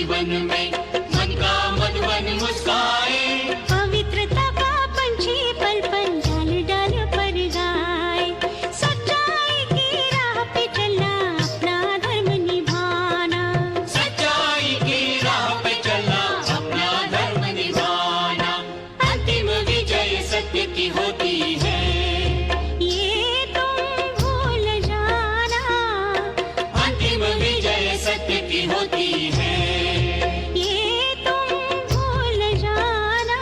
जीवन में मन का मधुबन मुस्काए। पवित्रता का पंछी पल पल डाल डाल पर गाए। सच्चाई की राह पे चलना अपना धर्म निभाना। सच्चाई की राह पे चलना अपना धर्म निभाना। अंतिम विजय सत्य की होती है, ये तुम भूल जाना। अंतिम विजय सत्य की होती है। ये तुम भूल जाना।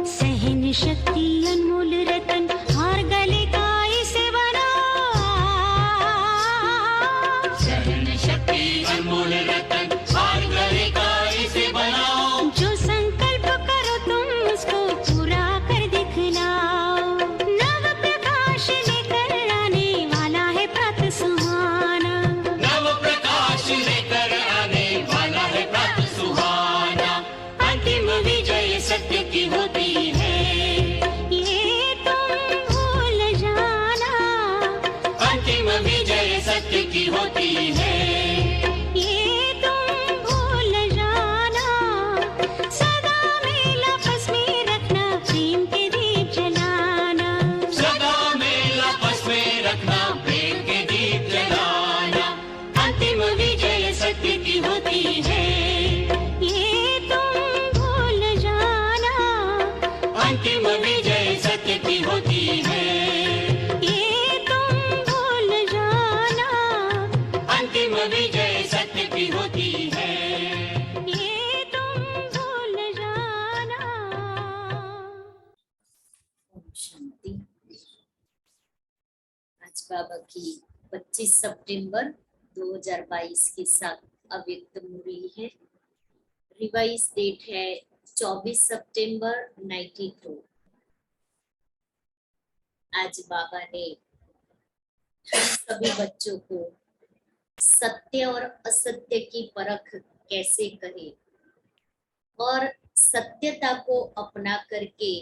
सहन शक्ति अनमोल रतन हार गले का इसे बना। सहन शक्ति अनमोल रतन हार गले का इसे बनाओ। जो संकल्प करो तुम उसको पूरा कर दिखलाओ। नव प्रकाश लेकर आने वाला है प्रातः सुहाना। नव प्रकाश लेकर आने वाला है प्रातः सुहाना। अंतिम विजय सत्य की होती है, ये तुम भूल जाना। अंतिम विजय सत्य की होती है। ये तुम भूल जाना। सदा मेल आपस में रखना प्रेम के दीप जलाना। सदा मेल आपस में रखना प्रेम के दीप जलाना। अंतिम विजय सत्य की होती है, ये तुम भूल जाना। अंतिम विजय सत्य की होती है। ये तुम भूल जाना। अंतिम विजय सत्य की होती है। ये तुम भूल जाना। ओम शांति। आज बाबा की 25 सितंबर 2022 के साथ अव्यक्त मुरली है। रिवाइज डेट है 24 सितंबर 92। आज बाबा ने हम सभी बच्चों को सत्य और असत्य की परख कैसे करें और सत्यता को अपना करके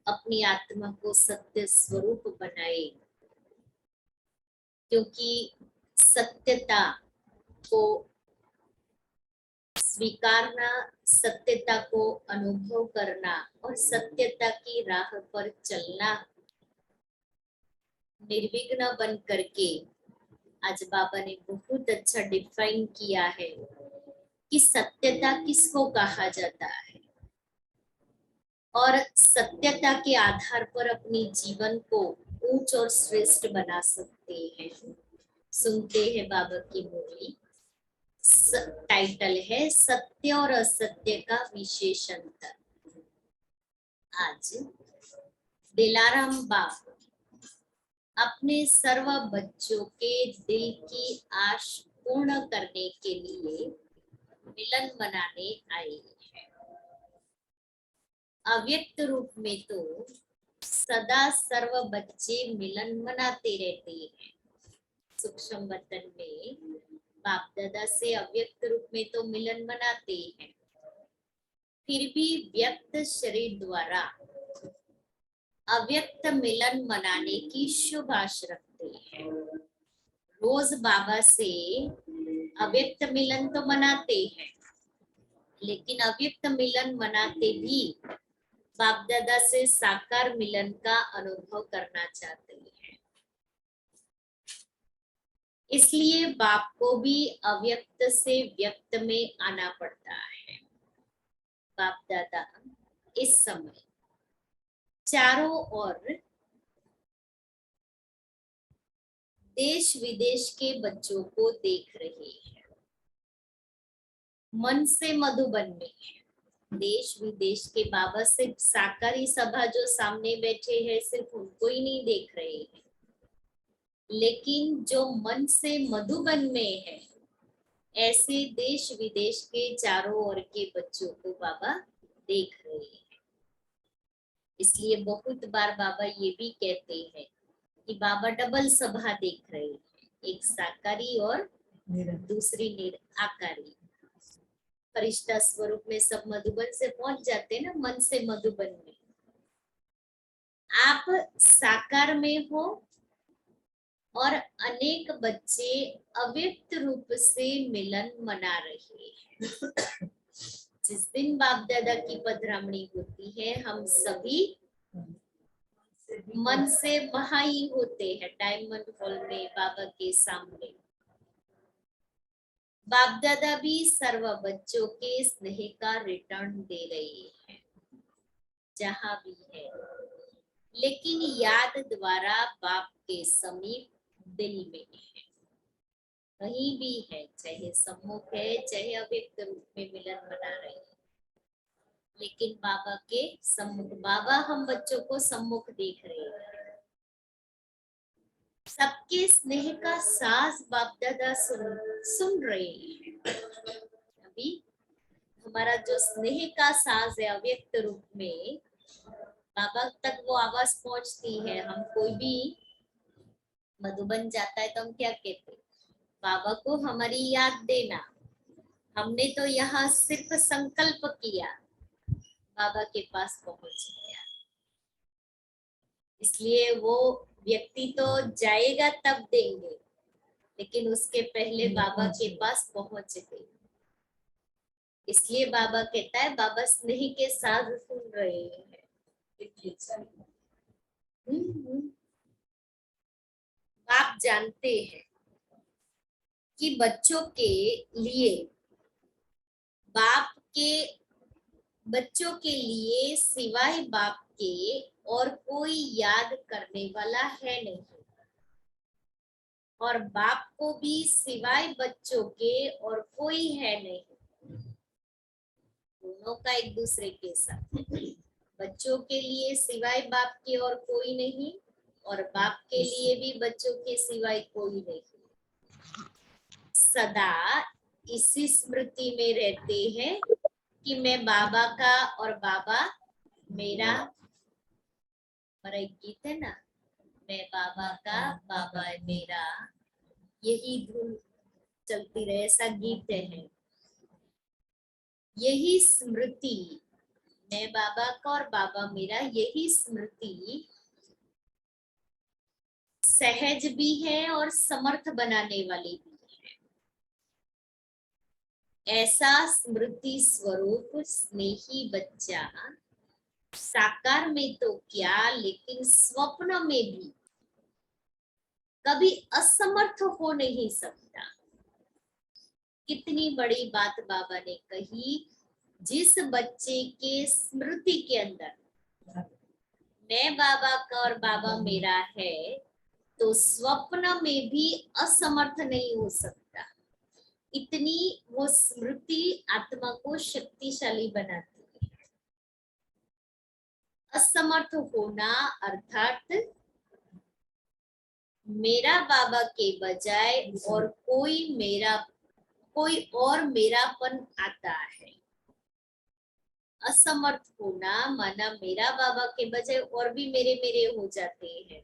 अपनी आत्मा को सत्य स्वरूप बनाए, क्योंकि सत्यता को स्वीकारना, सत्यता को अनुभव करना और सत्यता की राह पर चलना निर्विघ्न बन करके आज बाबा ने बहुत अच्छा डिफाइन किया है कि सत्यता किसको कहा जाता है और सत्यता के आधार पर अपने जीवन को ऊंच और श्रेष्ठ बना सकते हैं। सुनते हैं बाबा की मुरली। टाइटल है सत्य और असत्य का विशेष अंतर। आज दिलाराम बाप अपने सर्व बच्चों के दिल की आश पूर्ण करने के लिए मिलन मनाने आए हैं। अव्यक्त रूप में तो सदा सर्व बच्चे मिलन मनाते रहते हैं। सूक्ष्म वतन में बाप दादा से अव्यक्त रूप में तो मिलन मनाते हैं, फिर भी व्यक्त शरीर द्वारा अव्यक्त मिलन मनाने की शुभ आश रखते हैं। रोज बाबा से अव्यक्त मिलन तो मनाते हैं, लेकिन अव्यक्त मिलन मनाते भी बाप दादा से साकार मिलन का अनुभव करना चाहते हैं। इसलिए बाप को भी अव्यक्त से व्यक्त में आना पड़ता है। बाप दादा इस समय चारों ओर देश विदेश के बच्चों को देख रहे हैं। मन से मधुबन में है। देश विदेश के बाबा सिर्फ साकारी सभा जो सामने बैठे हैं सिर्फ उनको ही नहीं देख रहे हैं, लेकिन जो मन से मधुबन में है ऐसे देश विदेश के चारों ओर के बच्चों को बाबा देख रहे हैं। इसलिए बहुत बार बाबा ये भी कहते हैं कि बाबा डबल सभा देख रहे हैं, एक साकारी और दूसरी निराकारी। फरिश्ता स्वरूप में सब मधुबन से पहुंच जाते हैं ना, मन से मधुबन में। आप साकार में हो और अनेक बच्चे अव्यक्त रूप से मिलन मना रहे हैं। जिस दिन बाप दादा की पधरामणी होती है, हम सभी मन से वहां ही होते हैं, डायमंड हॉल में बाबा के सामने। बाप दादा भी सर्व बच्चों के स्नेह का रिटर्न दे रहे हैं जहां भी है, लेकिन याद द्वारा बाप के समीप दिल में है, कहीं भी है, चाहे सम्मुख है चाहे अव्यक्त रूप में मिलन बना रहे हैं, लेकिन बाबा के सम्मुख। बाबा हम बच्चों को सम्मुख देख रहे हैं। सबके स्नेह का साज बाप दादा सुन रहे हैं। अभी हमारा जो स्नेह का साज है अव्यक्त रूप में, बाबा तक वो आवाज पहुंचती है। हम कोई भी मधुबन जाता है तो हम क्या कहते हैं, बाबा को हमारी याद देना। हमने तो यहाँ सिर्फ संकल्प किया, बाबा के पास पहुंच गया। इसलिए वो व्यक्ति तो जाएगा तब देंगे, लेकिन उसके पहले बाबा के पास पहुंच गए। इसलिए बाबा कहता है, बाबा स्नेह के साथ सुन रहे हैं। आप जानते हैं कि बच्चों के लिए सिवाय बाप के और कोई याद करने वाला है नहीं, और बाप को भी सिवाय बच्चों के और कोई है नहीं। दोनों का एक दूसरे के साथ है। बच्चों के लिए सिवाय बाप के और कोई नहीं, और बाप के लिए भी बच्चों के सिवाय कोई नहीं। सदा इसी स्मृति में रहते हैं कि मैं बाबा का और बाबा मेरा। हमारा एक गीत है ना, मैं बाबा का बाबा मेरा, यही धुन चलती रहे, ऐसा गीत है। यही स्मृति, मैं बाबा का और बाबा मेरा, यही स्मृति सहज भी है और समर्थ बनाने वाली भी है। ऐसा स्मृति स्वरूप स्नेही बच्चा साकार में तो क्या, लेकिन स्वप्न में भी कभी असमर्थ हो नहीं सकता। कितनी बड़ी बात बाबा ने कही। जिस बच्चे के स्मृति के अंदर मैं बाबा का और बाबा मेरा है, तो स्वप्न में भी असमर्थ नहीं हो सकता। इतनी वो स्मृति आत्मा को शक्तिशाली बनाती है। असमर्थ होना अर्थात मेरा बाबा के बजाय और कोई और मेरापन आता है। असमर्थ होना माना मेरा बाबा के बजाय और भी मेरे हो जाते हैं।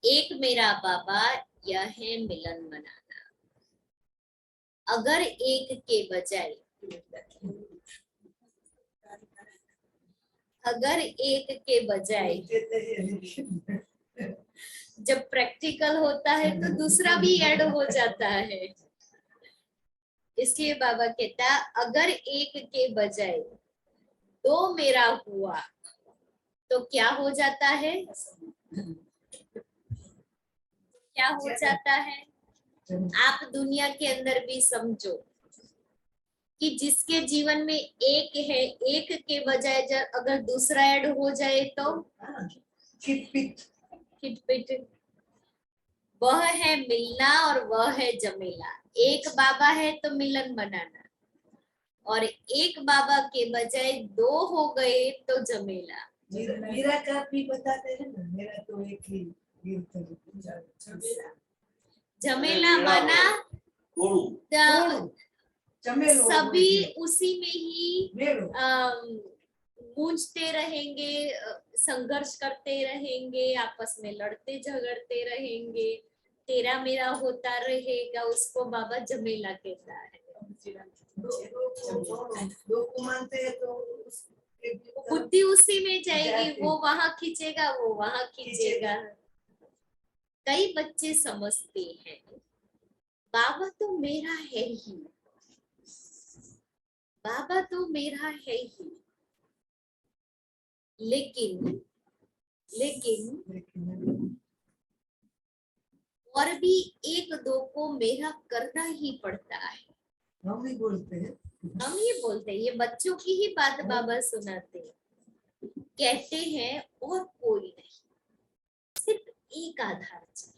एक मेरा बाबा, यह है मिलन मनाना। अगर एक के बजाय जब प्रैक्टिकल होता है तो दूसरा भी ऐड हो जाता है। इसलिए बाबा कहता है, अगर एक के बजाय दो मेरा हुआ तो क्या हो जाता है? क्या हो जाता है? आप दुनिया के अंदर भी समझो कि जिसके जीवन में एक है, एक के बजाय अगर दूसरा ऐड हो जाए तो खिटपिट। वह है मिलना और वह है जमेला। एक बाबा है तो मिलन मनाना, और एक बाबा के बजाय दो हो गए तो जमेला। मेरा का भी बताते हैं ना, मेरा तो एक ही जमेला माना सभी उसी में ही गूंजते रहेंगे, संघर्ष करते रहेंगे, आपस में लड़ते झगड़ते रहेंगे, तेरा मेरा होता रहेगा, उसको बाबा झमेला कहता है। दो को मानते हैं तो बुद्धि उसी में जाएगी, वो वहां खींचेगा, वो वहां खींचेगा। कई बच्चे समझते हैं बाबा तो मेरा है ही, बाबा तो मेरा है ही, लेकिन और भी एक दो को मेरा करना ही पड़ता है। हम ही बोलते हैं। हम ये बोलते हैं, ये बच्चों की ही बात बाबा सुनाते हैं, कहते हैं और कोई नहीं, सिर्फ एक आधार चाहिए,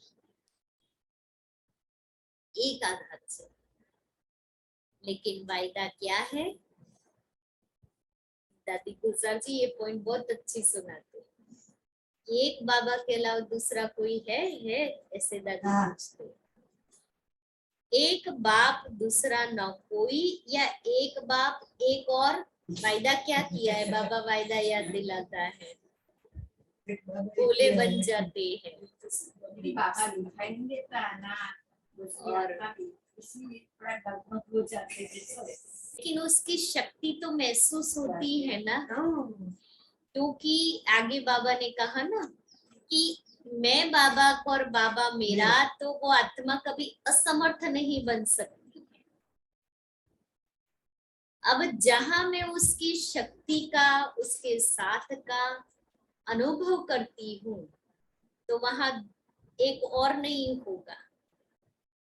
एक आधार चाहिए। लेकिन वायदा क्या है? दादी गुलजार जी ये पॉइंट बहुत अच्छी सुनाते हैं। एक बाबा के अलावा दूसरा कोई है ऐसे दादी पूछते हैं। एक बाप दूसरा न कोई, या एक बाप एक और। वायदा क्या किया है बाबा? वायदा याद दिलाता है, बोले बन जाते हैं। लेकिन उसकी शक्ति तो महसूस होती है ना, क्योंकि आगे बाबा ने कहा ना कि मैं बाबा को और बाबा मेरा, तो वो आत्मा कभी असमर्थ नहीं बन सकती। अब जहां मैं उसकी शक्ति का, उसके साथ का अनुभव करती हूँ, तो वहां एक और नहीं होगा।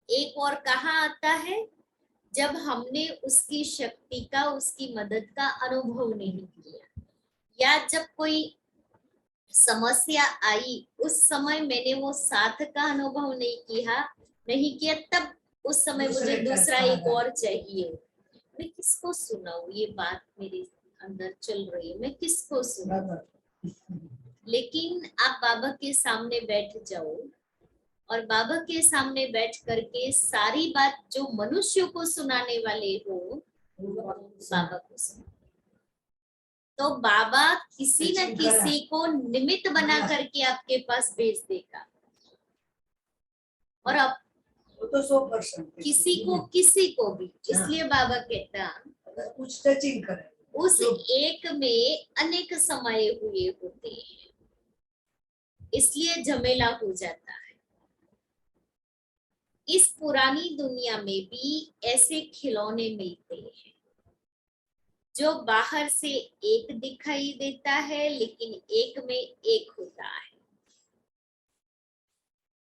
एक और कहाँ आता है? जब हमने उसकी शक्ति का, उसकी मदद का अनुभव नहीं किया, या जब कोई समस्या आई उस समय मैंने वो साथ का अनुभव नहीं किया, तब उस समय मुझे दूसरा एक और चाहिए। मैं किसको सुनाऊं? ये बात मेरे अंदर चल रही है, मैं किसको सुनाऊं? लेकिन आप बाबा के सामने बैठ जाओ, और बाबा के सामने बैठ करके सारी बात जो मनुष्यों को सुनाने वाले हो, बाबा को सुनो। तो बाबा किसी न किसी को निमित्त बना करके आपके पास भेज देगा। और अब तो 100% किसी को भी, इसलिए बाबा कहता कुछ टचिंग करे, उस एक में अनेक समाये हुए होते हैं, इसलिए झमेला हो जाता है। इस पुरानी दुनिया में भी ऐसे खिलौने मिलते हैं जो बाहर से एक दिखाई देता है, लेकिन एक में एक होता है।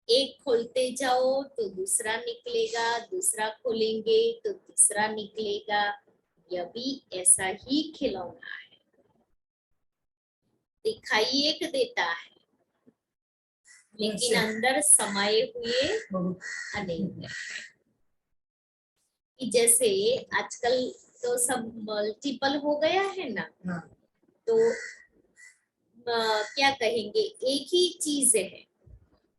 एक खोलते जाओ तो दूसरा निकलेगा, दूसरा खोलेंगे तो तीसरा निकलेगा। यह भी ऐसा ही खिलौना है, दिखाई एक देता है, लेकिन अंदर समाये हुए अनेक है। कि जैसे आजकल तो सब मल्टीपल हो गया है ना, तो क्या कहेंगे, एक ही चीज है,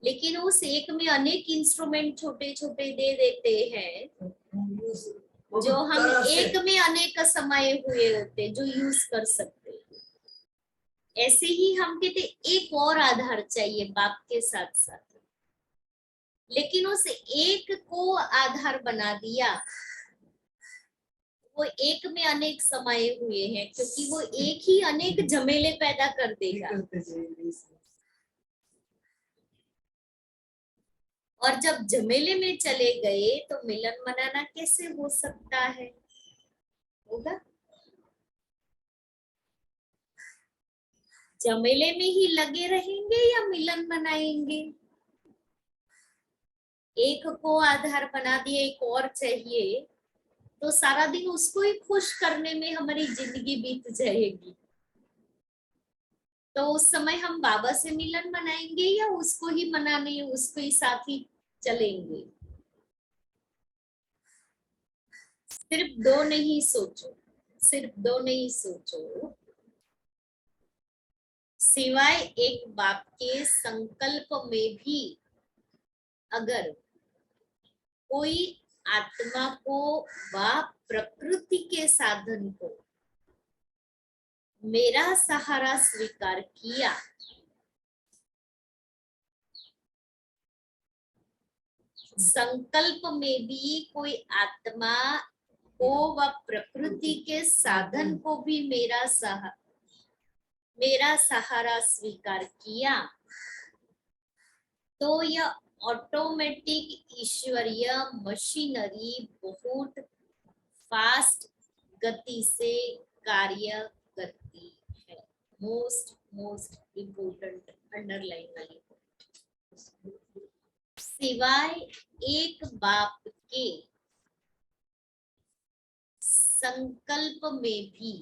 लेकिन उस एक में अनेक इंस्ट्रूमेंट छोटे छोटे दे देते हैं, जो हम एक में अनेक समाये हुए होते, जो यूज कर सकते हैं। ऐसे ही हम कहते एक और आधार चाहिए बाप के साथ साथ, लेकिन उस एक को आधार बना दिया, वो एक में अनेक समाये हुए हैं, क्योंकि वो एक ही अनेक झमेले पैदा कर देगा। और जब झमेले में चले गए तो मिलन मनाना कैसे हो सकता है? होगा? झमेले में ही लगे रहेंगे या मिलन मनाएंगे? एक को आधार बना दिए, एक और चाहिए, तो सारा दिन उसको ही खुश करने में हमारी जिंदगी बीत जाएगी। तो उस समय हम बाबा से मिलन मनाएंगे या उसको ही मनाने, उसको ही साथ ही चलेंगे? सिर्फ दो नहीं सोचो, सिर्फ दो नहीं सोचो, सिवाय एक बाप के संकल्प में भी अगर कोई आत्मा को व प्रकृति के साधन को मेरा सहारा स्वीकार किया। संकल्प में भी कोई आत्मा को व प्रकृति के साधन को भी मेरा सहारा स्वीकार किया, तो यह ऑटोमेटिक ईश्वरीय मशीनरी बहुत फास्ट गति से कार्य करती है। मोस्ट इम्पोर्टेंट अंडरलाइन वाली, सिवाय एक बाप के संकल्प में भी,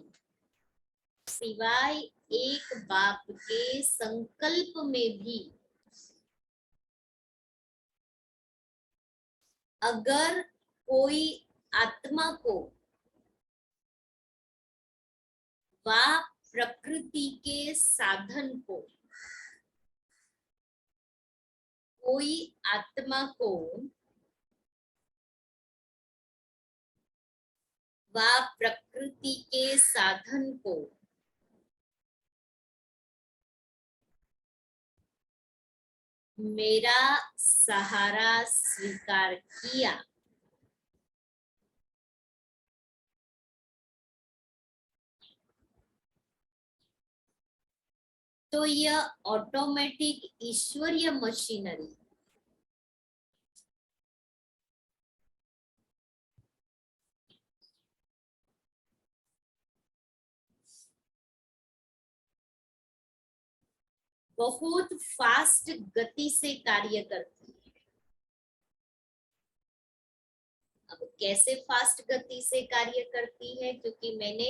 सिवाय एक बाप के संकल्प में भी अगर कोई आत्मा को व प्रकृति के साधन को, कोई आत्मा को व प्रकृति के साधन को मेरा सहारा स्वीकार किया, तो यह ऑटोमेटिक ईश्वरीय मशीनरी बहुत फास्ट गति से कार्य करती है। अब कैसे फास्ट गति से कार्य करती है? क्योंकि मैंने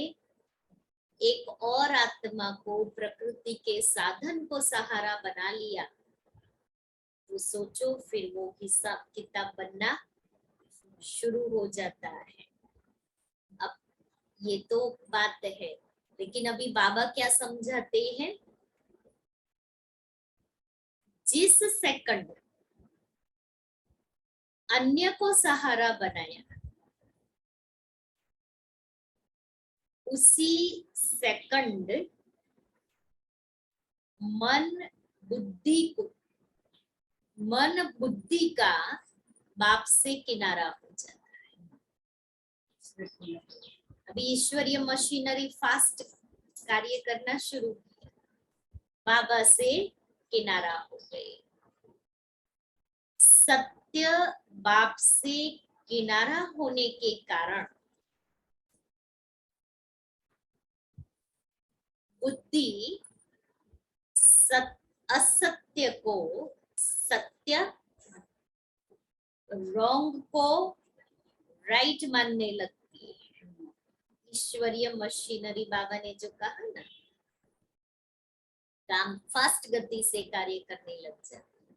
एक और आत्मा को प्रकृति के साधन को सहारा बना लिया, तो सोचो फिर वो हिसाब किताब बनना शुरू हो जाता है। अब ये तो बात है, लेकिन अभी बाबा क्या समझाते हैं? जिस सेकंड अन्य को सहारा बनाया, उसी सेकंड मन बुद्धि का बाप से किनारा हो जाता है। अभी ईश्वरीय मशीनरी फास्ट कार्य करना शुरू किया, बाबा से किनारा हो गए। सत्य बाप से किनारा होने के कारण बुद्धि असत्य को सत्य, रॉन्ग को राइट मानने लगती है। ईश्वरीय मशीनरी बाबा ने जो कहा ना, काम फास्ट गति से कार्य करने लग जाती,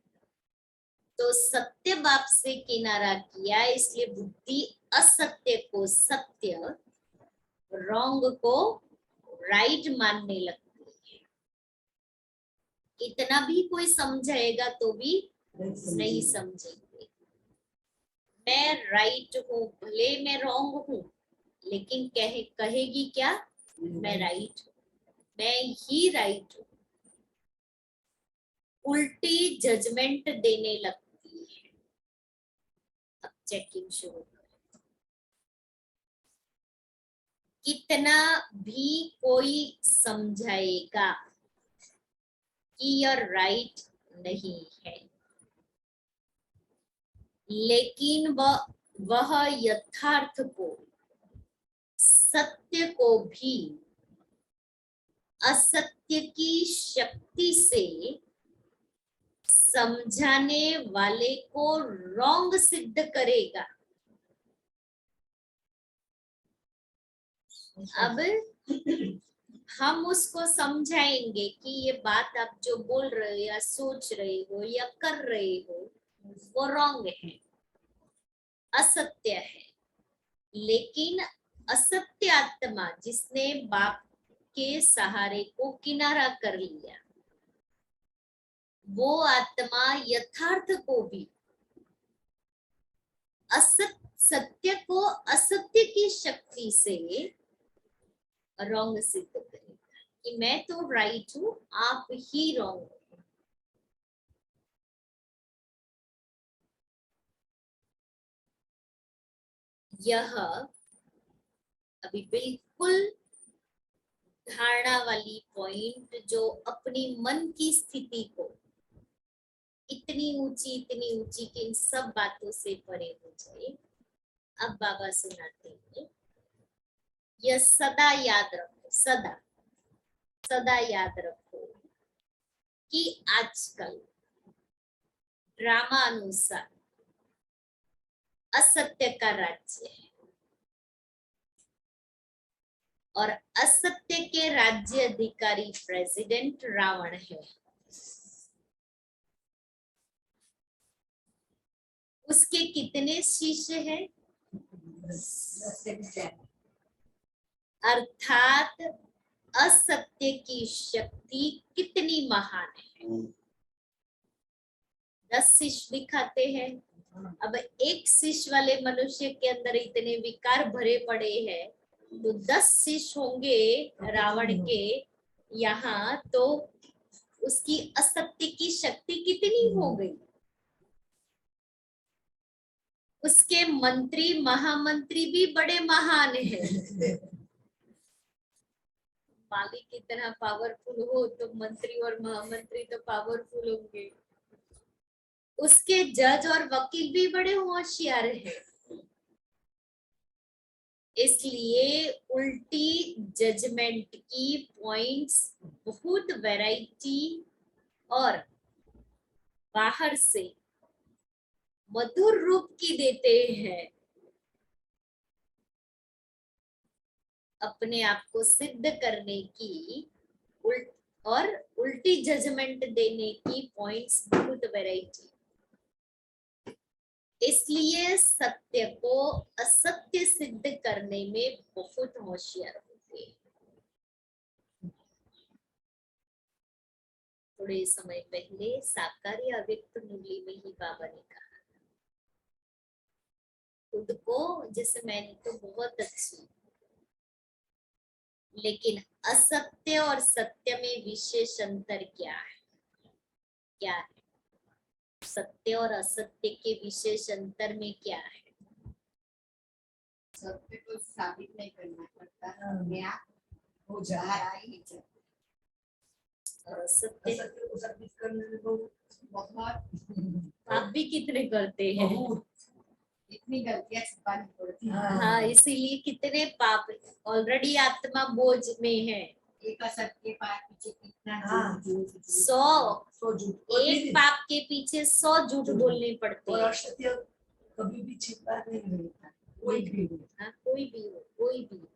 तो सत्य बाप से किनारा किया, इसलिए बुद्धि असत्य को सत्य, रॉन्ग को राइट मानने लगती है। इतना भी कोई समझाएगा तो भी नहीं समझेंगे। मैं राइट हूँ, भले मैं रॉन्ग हूँ, लेकिन कहेगी क्या? मैं राइट हूँ, मैं ही राइट हूँ। उल्टी जजमेंट देने लगती है। अब चेकिंग शुरू करें। कितना भी कोई समझाएगा कि यह राइट नहीं है, लेकिन वह यथार्थ को, सत्य को भी असत्य की शक्ति से समझाने वाले को रॉन्ग सिद्ध करेगा। अब हम उसको समझाएंगे कि ये बात आप जो बोल रहे हो या सोच रहे हो या कर रहे हो वो रॉन्ग है, असत्य है। लेकिन असत्य आत्मा जिसने बाप के सहारे को किनारा कर लिया, वो आत्मा यथार्थ को भी, सत्य को असत्य की शक्ति से रॉन्ग सिद्ध करेगा। कि मैं तो राइट हूं, आप ही रॉन्ग हो। यह अभी बिल्कुल धारणा वाली पॉइंट जो अपनी मन की स्थिति को इतनी ऊंची कि इन सब बातों से परे हो जाए। अब बाबा सुनाते हैं, यह सदा याद रखो, सदा सदा याद रखो कि आजकल ड्रामा अनुसार असत्य का राज्य है और असत्य के राज्य अधिकारी प्रेसिडेंट रावण है। उसके कितने शिष्य हैं? अर्थात असत्य की शक्ति कितनी महान है। 10 शिष्य दिखाते हैं। अब एक शिष्य वाले मनुष्य के अंदर इतने विकार भरे पड़े हैं, तो 10 शिष्य होंगे रावण के यहाँ, तो उसकी असत्य की शक्ति कितनी हो गई। उसके मंत्री महामंत्री भी बड़े महान हैं। मालिक की तरह पावरफुल हो तो मंत्री और महामंत्री तो पावरफुल होंगे। उसके जज और वकील भी बड़े होशियार हैं। इसलिए उल्टी जजमेंट की पॉइंट्स बहुत वैरायटी और बाहर से मधुर रूप की देते हैं। अपने आप को सिद्ध करने की और उल्टी जजमेंट देने की पॉइंट्स बहुत वैरायटी। इसलिए सत्य को असत्य सिद्ध करने में बहुत होशियार होते हैं। थोड़े समय पहले साकार या अव्यक्त मुरली में ही बाबा ने कहा, खुद को जैसे मैंने तो बहुत अच्छी, लेकिन असत्य और सत्य में विशेष अंतर क्या है? क्या है सत्य और असत्य के विशेष अंतर में क्या है? सत्य को साबित नहीं करना पड़ता, अपने आप हो जा रहा ही और असत्य को साबित करने में बहुत आप भी कितने करते हैं। इतनी गलतियां छुपानी पड़ती है। हाँ, इसीलिए कितने पाप ऑलरेडी आत्मा बोझ में है। एक असत्य पाप पीछे कितना 100 झूठ, एक पाप के पीछे 100 झूठ बोलने पड़ते और हैं। असत्य कभी भी छिपा नहीं रहता, कोई भी हो। हाँ, कोई भी हो, कोई भी हो।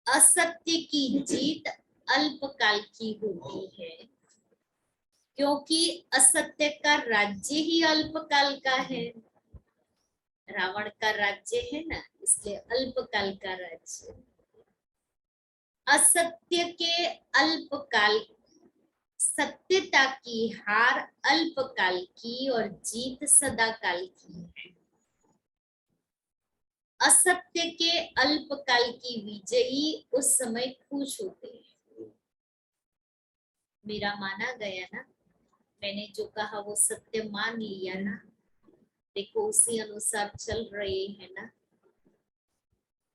असत्य की जीत अल्पकाल की होती है, क्योंकि असत्य का राज्य ही अल्पकाल का है। रावण का राज्य है ना, इसलिए अल्पकाल का राज्य। असत्य के अल्पकाल, सत्यता की हार अल्पकाल की और जीत सदाकाल की है। असत्य के अल्पकाल की विजयी उस समय खुश होते हैं। मेरा माना गया ना, मैंने जो कहा वो सत्य मान लिया ना, देखो उसी अनुसार चल रहे हैं ना।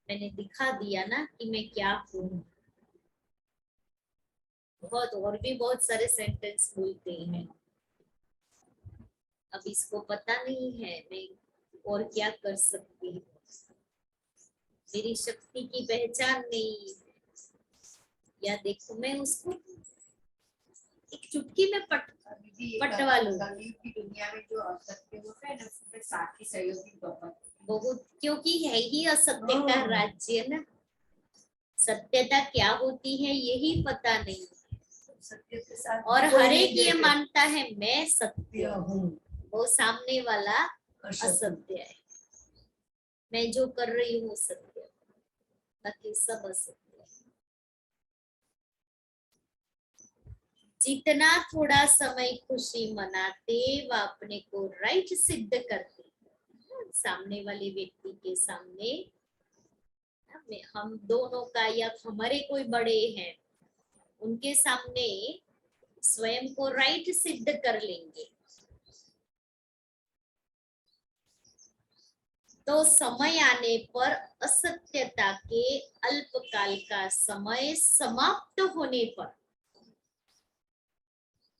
मैंने दिखा दिया ना कि मैं क्या हूँ। बहुत और भी बहुत सारे सेंटेंस बोलते हैं, अब इसको पता नहीं है मैं और क्या कर सकती हूँ। मेरी शक्ति की पहचान नहीं, या देखो मैं उसको एक चुटकी में पटवा लूं। की दुनिया में जो असत्य होता है ना, उसमें साथी सहयोगी बहुत, क्योंकि है ही असत्य का राज्य ना। सत्यता क्या होती है यही पता नहीं, सत्य के साथ और हर एक ये मानता है मैं सत्य हूँ, वो सामने वाला असत्य है। मैं जो कर रही हूँ सत्य है, बाकी सब असत्य है। जितना थोड़ा समय खुशी मनाते व अपने को राइट सिद्ध करते, सामने वाले व्यक्ति के सामने में हम दोनों का या हमारे कोई बड़े हैं उनके सामने स्वयं को राइट सिद्ध कर लेंगे तो समय आने पर असत्यता के अल्पकाल का समय समाप्त होने पर,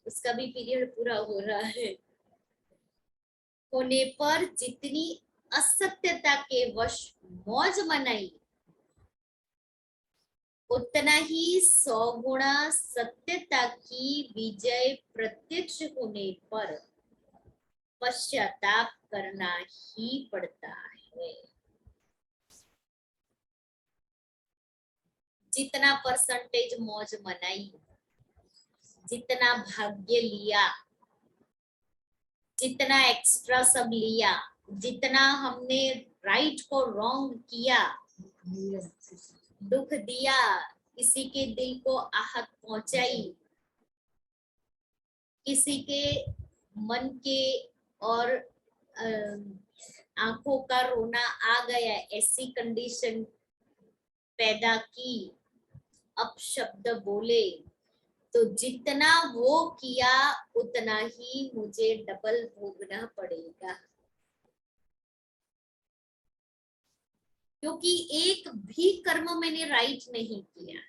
उसका भी पीरियड पूरा हो रहा है, होने पर जितनी असत्यता के वश मौज मनाई उतना ही 100 गुणा सत्यता की विजय प्रत्यक्ष होने पर पश्चाताप करना ही पड़ता है। जितना परसेंटेज मौज मनाई, जितना भाग्य लिया, जितना एक्स्ट्रा सब लिया, जितना हमने राइट को रॉन्ग किया, दुख दिया, किसी के दिल को आहत पहुंचाई, किसी के मन के और आंखों का रोना आ गया, ऐसी कंडीशन पैदा की, अपशब्द बोले, तो जितना वो किया उतना ही मुझे डबल भोगना पड़ेगा, क्योंकि एक भी कर्म मैंने राइट नहीं किया।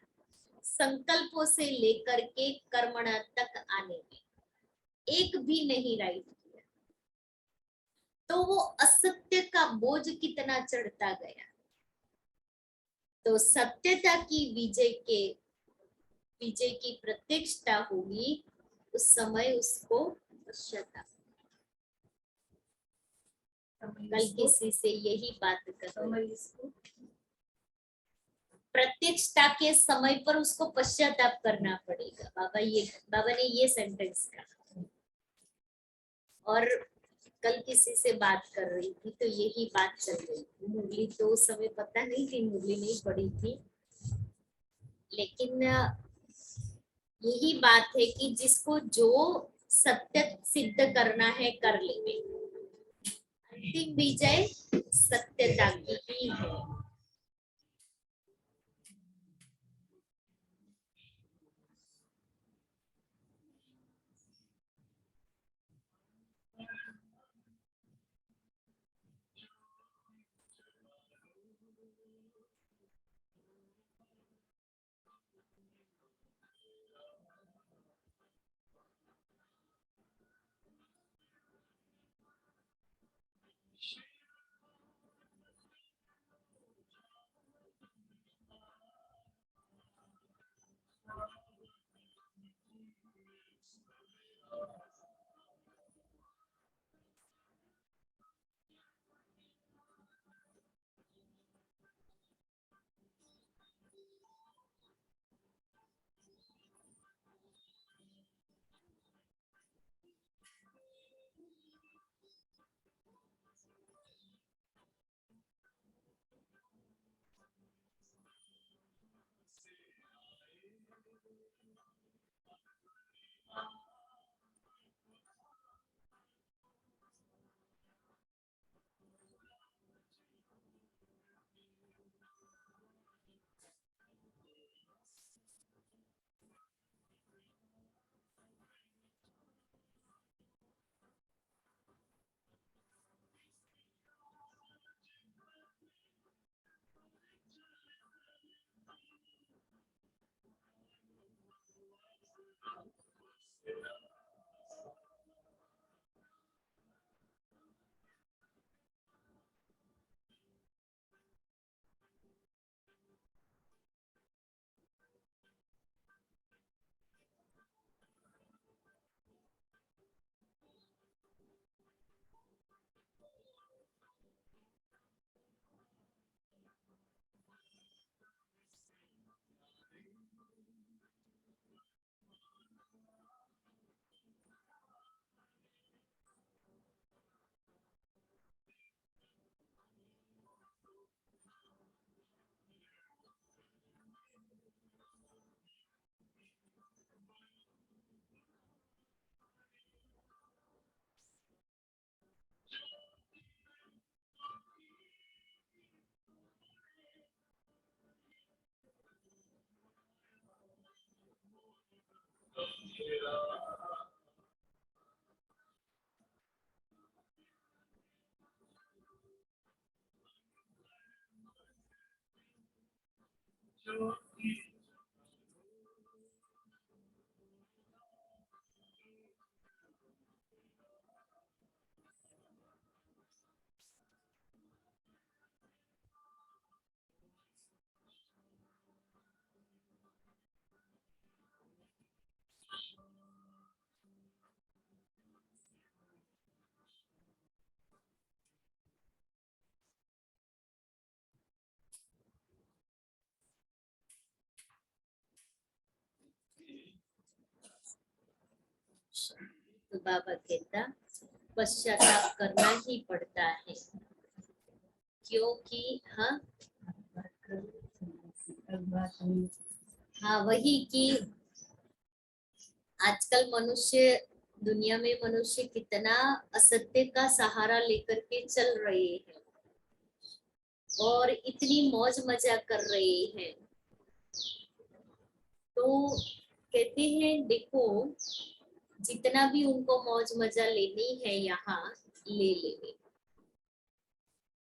संकल्पों से लेकर के कर्मणा तक आने में एक भी नहीं राइट किया, तो वो असत्य का बोझ कितना चढ़ता गया। तो सत्यता की विजय की प्रत्यक्षता होगी, उस समय उसको पश्चाताप। कल किसी से यही बात कर रही, प्रत्यक्षता के समय पर उसको पश्चाताप करना पड़ेगा। बाबा ने ये सेंटेंस कहा। और कल किसी से बात कर रही थी तो यही बात चल रही थी। मुरली तो उस समय पता नहीं थी, मुरली नहीं पड़ी थी, लेकिन यही बात है कि जिसको जो सत्य सिद्ध करना है कर ले। अंतिम विजय सत्यता की ही है। तो बाबा कहता पश्चाताप करना ही पड़ता है, क्योंकि हाँ वही कि आजकल मनुष्य, दुनिया में मनुष्य कितना असत्य का सहारा लेकर के चल रहे हैं और इतनी मौज मजा कर रहे हैं। तो कहते हैं देखो जितना भी उनको मौज मजा लेनी है यहाँ ले लेंगे,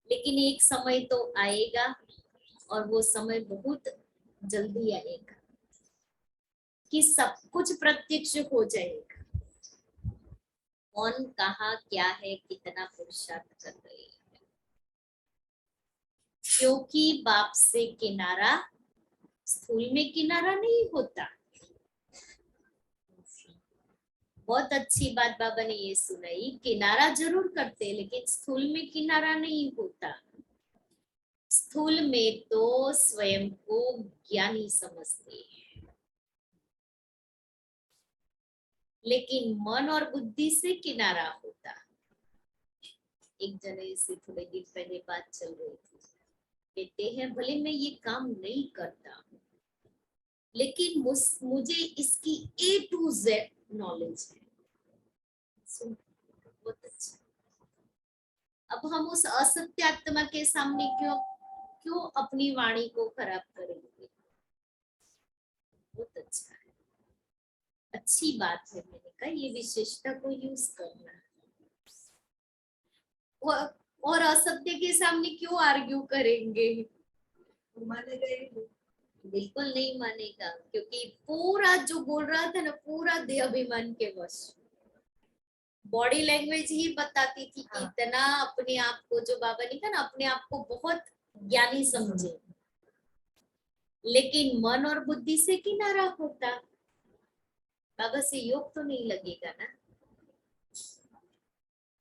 लेकिन एक समय तो आएगा और वो समय बहुत जल्दी आएगा कि सब कुछ प्रत्यक्ष हो जाएगा। कौन कहाँ क्या है, कितना पुरुषार्थ कर रहे हैं, क्योंकि बाप से किनारा स्थूल में किनारा नहीं होता। बहुत अच्छी बात बाबा ने ये सुनाई, किनारा जरूर करते लेकिन स्थूल में किनारा नहीं होता। स्थूल में तो स्वयं को ज्ञानी समझते हैं, लेकिन मन और बुद्धि से किनारा होता। एक जने से थोड़े दिन पहले बात चल रही थी, कहते हैं भले मैं ये काम नहीं करता लेकिन मुझे इसकी A to Z नॉलेज है। बहुत अच्छा। अब हम उस असत्य आत्मा के सामने क्यों अपनी वाणी को खराब करेंगे। बहुत अच्छा है, अच्छी बात है। मैंने कहा ये विशेषता को यूज करना और असत्य के सामने क्यों आर्ग्यू करेंगे। बिल्कुल नहीं मानेगा, क्योंकि पूरा जो बोल रहा था ना पूरा देह अभिमान के वश। बॉडी लैंग्वेज ही बताती थी कि इतना अपने आप को, जो बाबा ने कहा ना अपने आप को बहुत ज्ञानी समझे, लेकिन मन और बुद्धि से किनारा होता। बाबा से योग तो नहीं लगेगा ना।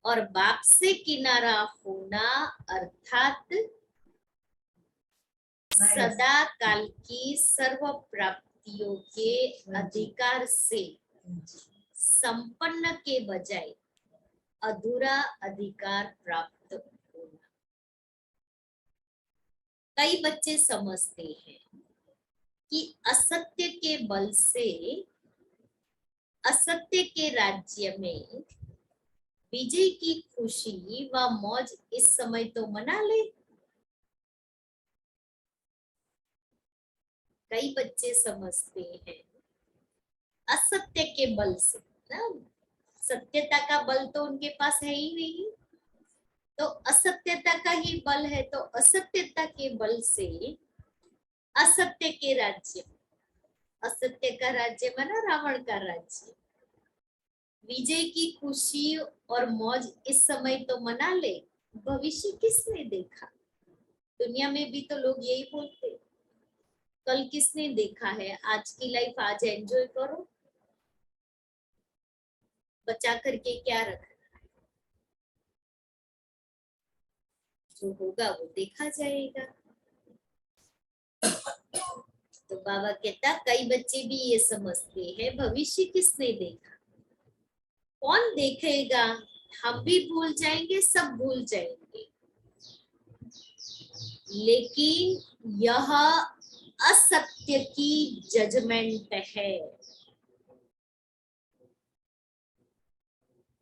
और बाप से किनारा होना अर्थात सदा काल की सर्व प्राप्तियों के अधिकार से संपन्न के बजाय अधूरा अधिकार प्राप्त होना। कई बच्चे समझते हैं कि असत्य के बल से असत्य के राज्य में विजय की खुशी व मौज इस समय तो मना ले। कई बच्चे समझते हैं असत्य के बल से ना, सत्यता का बल तो उनके पास है ही नहीं, तो असत्यता का ही बल है। तो असत्यता के बल से असत्य के राज्य, असत्य का राज्य माना रावण का राज्य, विजय की खुशी और मौज इस समय तो मना ले। भविष्य किसने देखा। दुनिया में भी तो लोग यही बोलते, कल किसने देखा है। आज की लाइफ आज एंजॉय करो, बचा करके क्या रखना है। जो होगा वो देखा जाएगा। तो बाबा कहता कई बच्चे भी ये समझते हैं भविष्य किसने देखा, कौन देखेगा। हम भी भूल जाएंगे, सब भूल जाएंगे, लेकिन यह असत्य की जजमेंट है।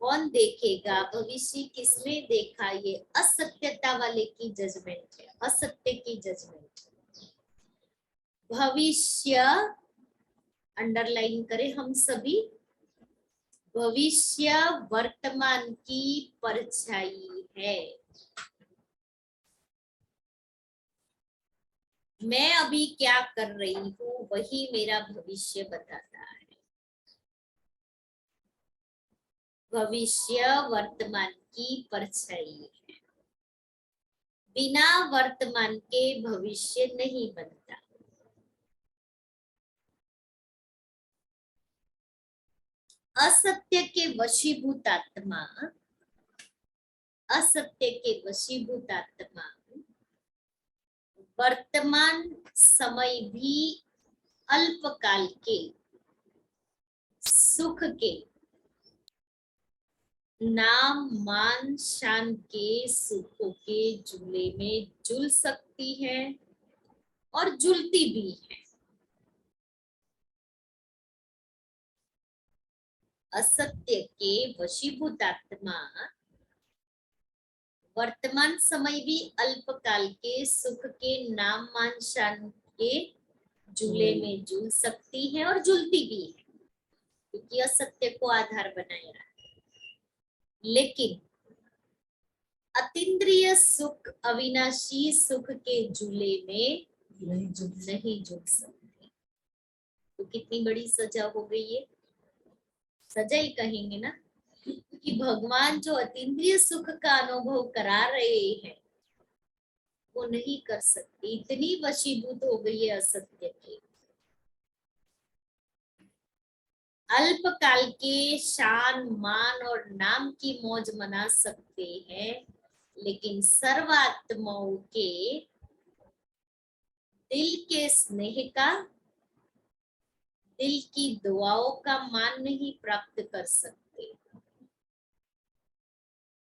कौन देखेगा भविष्य किसने देखा, ये असत्यता वाले की जजमेंट है, असत्य की जजमेंट। भविष्य अंडरलाइन करें हम सभी, भविष्य वर्तमान की परछाई है। मैं अभी क्या कर रही हूँ वही मेरा भविष्य बताता है। भविष्य वर्तमान की परछाई है। बिना वर्तमान के भविष्य नहीं बनता। असत्य के वशीभूत आत्मा, असत्य के वशीभूत आत्मा वर्तमान समय भी अल्पकाल के सुख के नाम मान शान के सुखों के झूले में झूल सकती है और झूलती भी है। असत्य के वशीभूत आत्मा वर्तमान समय भी अल्पकाल के सुख के नाम मान शान के झूले में झूल सकती है और झूलती भी है, क्योंकि असत्य को आधार बनाया है। लेकिन अतीन्द्रिय सुख, अविनाशी सुख के झूले में नहीं झूल सकती। तो कितनी बड़ी सजा हो गई है, सजा ही कहेंगे ना, कि भगवान जो अतीन्द्रिय सुख का अनुभव करा रहे हैं वो नहीं कर सकती, इतनी वशीभूत हो गई है असत्य की। अल्पकाल के शान मान और नाम की मौज मना सकते हैं, लेकिन सर्वात्माओं के दिल के स्नेह का, दिल की दुआओं का मान नहीं प्राप्त कर सकते।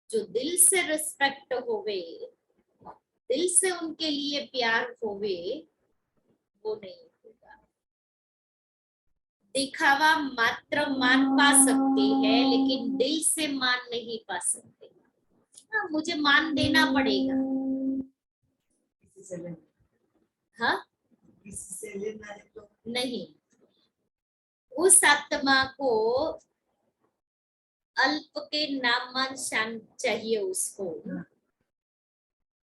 जो दिल से रिस्पेक्ट होवे, दिल से उनके लिए प्यार होवे, वो नहीं होगा। दिखावा मात्र मान पा सकते हैं, लेकिन दिल से मान नहीं पा सकते। हाँ, मुझे मान देना पड़ेगा। हाँ, नहीं, उस आत्मा को अल्प के नाम मान शान चाहिए उसको,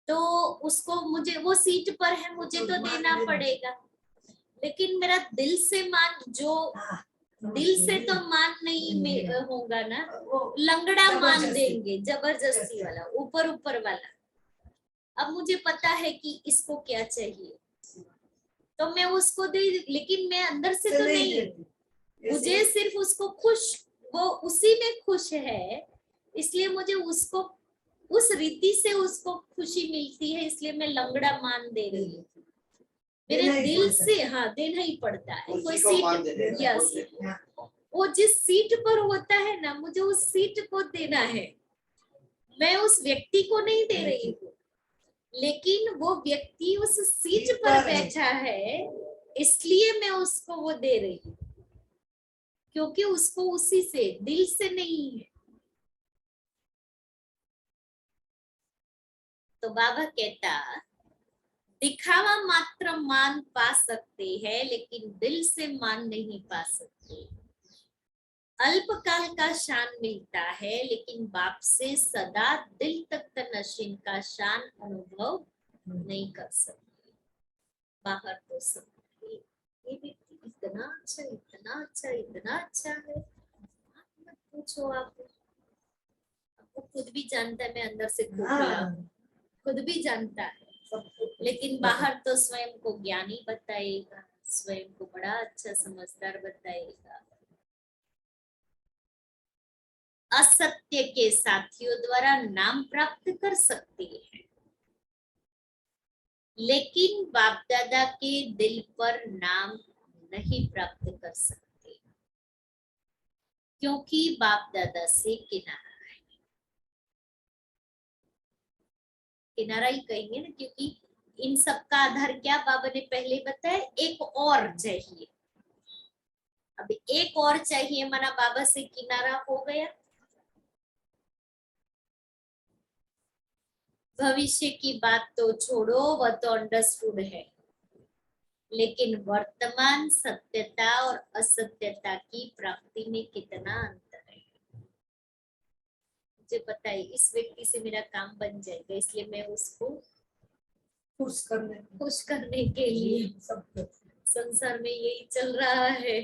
तो उसको मुझे वो सीट पर है, मुझे तो देना पड़ेगा। लेकिन मेरा दिल से मान, जो दिल से तो मान नहीं होगा ना, लंगड़ा मान देंगे, जबरदस्ती वाला, ऊपर ऊपर वाला। अब मुझे पता है कि इसको क्या चाहिए तो मैं उसको दे, लेकिन मैं अंदर से तो नहीं, मुझे सिर्फ उसको खुश, वो उसी में खुश है, इसलिए मुझे उसको उस रीति से उसको खुशी मिलती है, इसलिए मैं लंगड़ा मान दे रही हूँ। मेरे दिल से हाँ देना ही पड़ता है। कोई सीट, यस, वो जिस सीट पर होता है ना, मुझे उस सीट को देना है। मैं उस व्यक्ति को नहीं दे रही हूँ, लेकिन वो व्यक्ति उस सीट पर बैठा है, इसलिए मैं उसको वो दे रही हूँ, क्योंकि उसको उसी से, दिल से नहीं है। तो बाबा कहता, दिखावा मात्र मान पा सकते हैं, लेकिन दिल से मान नहीं पा सकते। अल्पकाल का शान मिलता है, लेकिन बाप से सदा दिल तक नशीन का शान अनुभव नहीं कर सकते। बाहर तो सब ये व्यक्ति इतना अच्छा, इतना अच्छा, इतना अच्छा है, मत पूछो। आपको खुद भी जानता है मैं अंदर से खोखला, खुद भी जानता है, लेकिन बाहर तो स्वयं को ज्ञानी बताएगा, स्वयं को बड़ा अच्छा समझदार बताएगा। असत्य के साथियों द्वारा नाम प्राप्त कर सकते हैं, लेकिन बाप दादा के दिल पर नाम नहीं प्राप्त कर सकते, क्योंकि बाप दादा से किनारा है। किनारा ही कहेंगे ना, क्योंकि इन सब का आधार क्या बाबा ने पहले बताया, एक और चाहिए। अब एक और चाहिए माना बाबा से किनारा हो गया। भविष्य की बात तो छोड़ो, वह तो अंडरस्टूड है। लेकिन वर्तमान सत्यता और असत्यता की प्राप्ति में कितना अंतर है मुझे पता है। इस व्यक्ति से मेरा काम बन जाएगा, इसलिए मैं उसको खुश करने के लिए सब संसार में यही चल रहा है।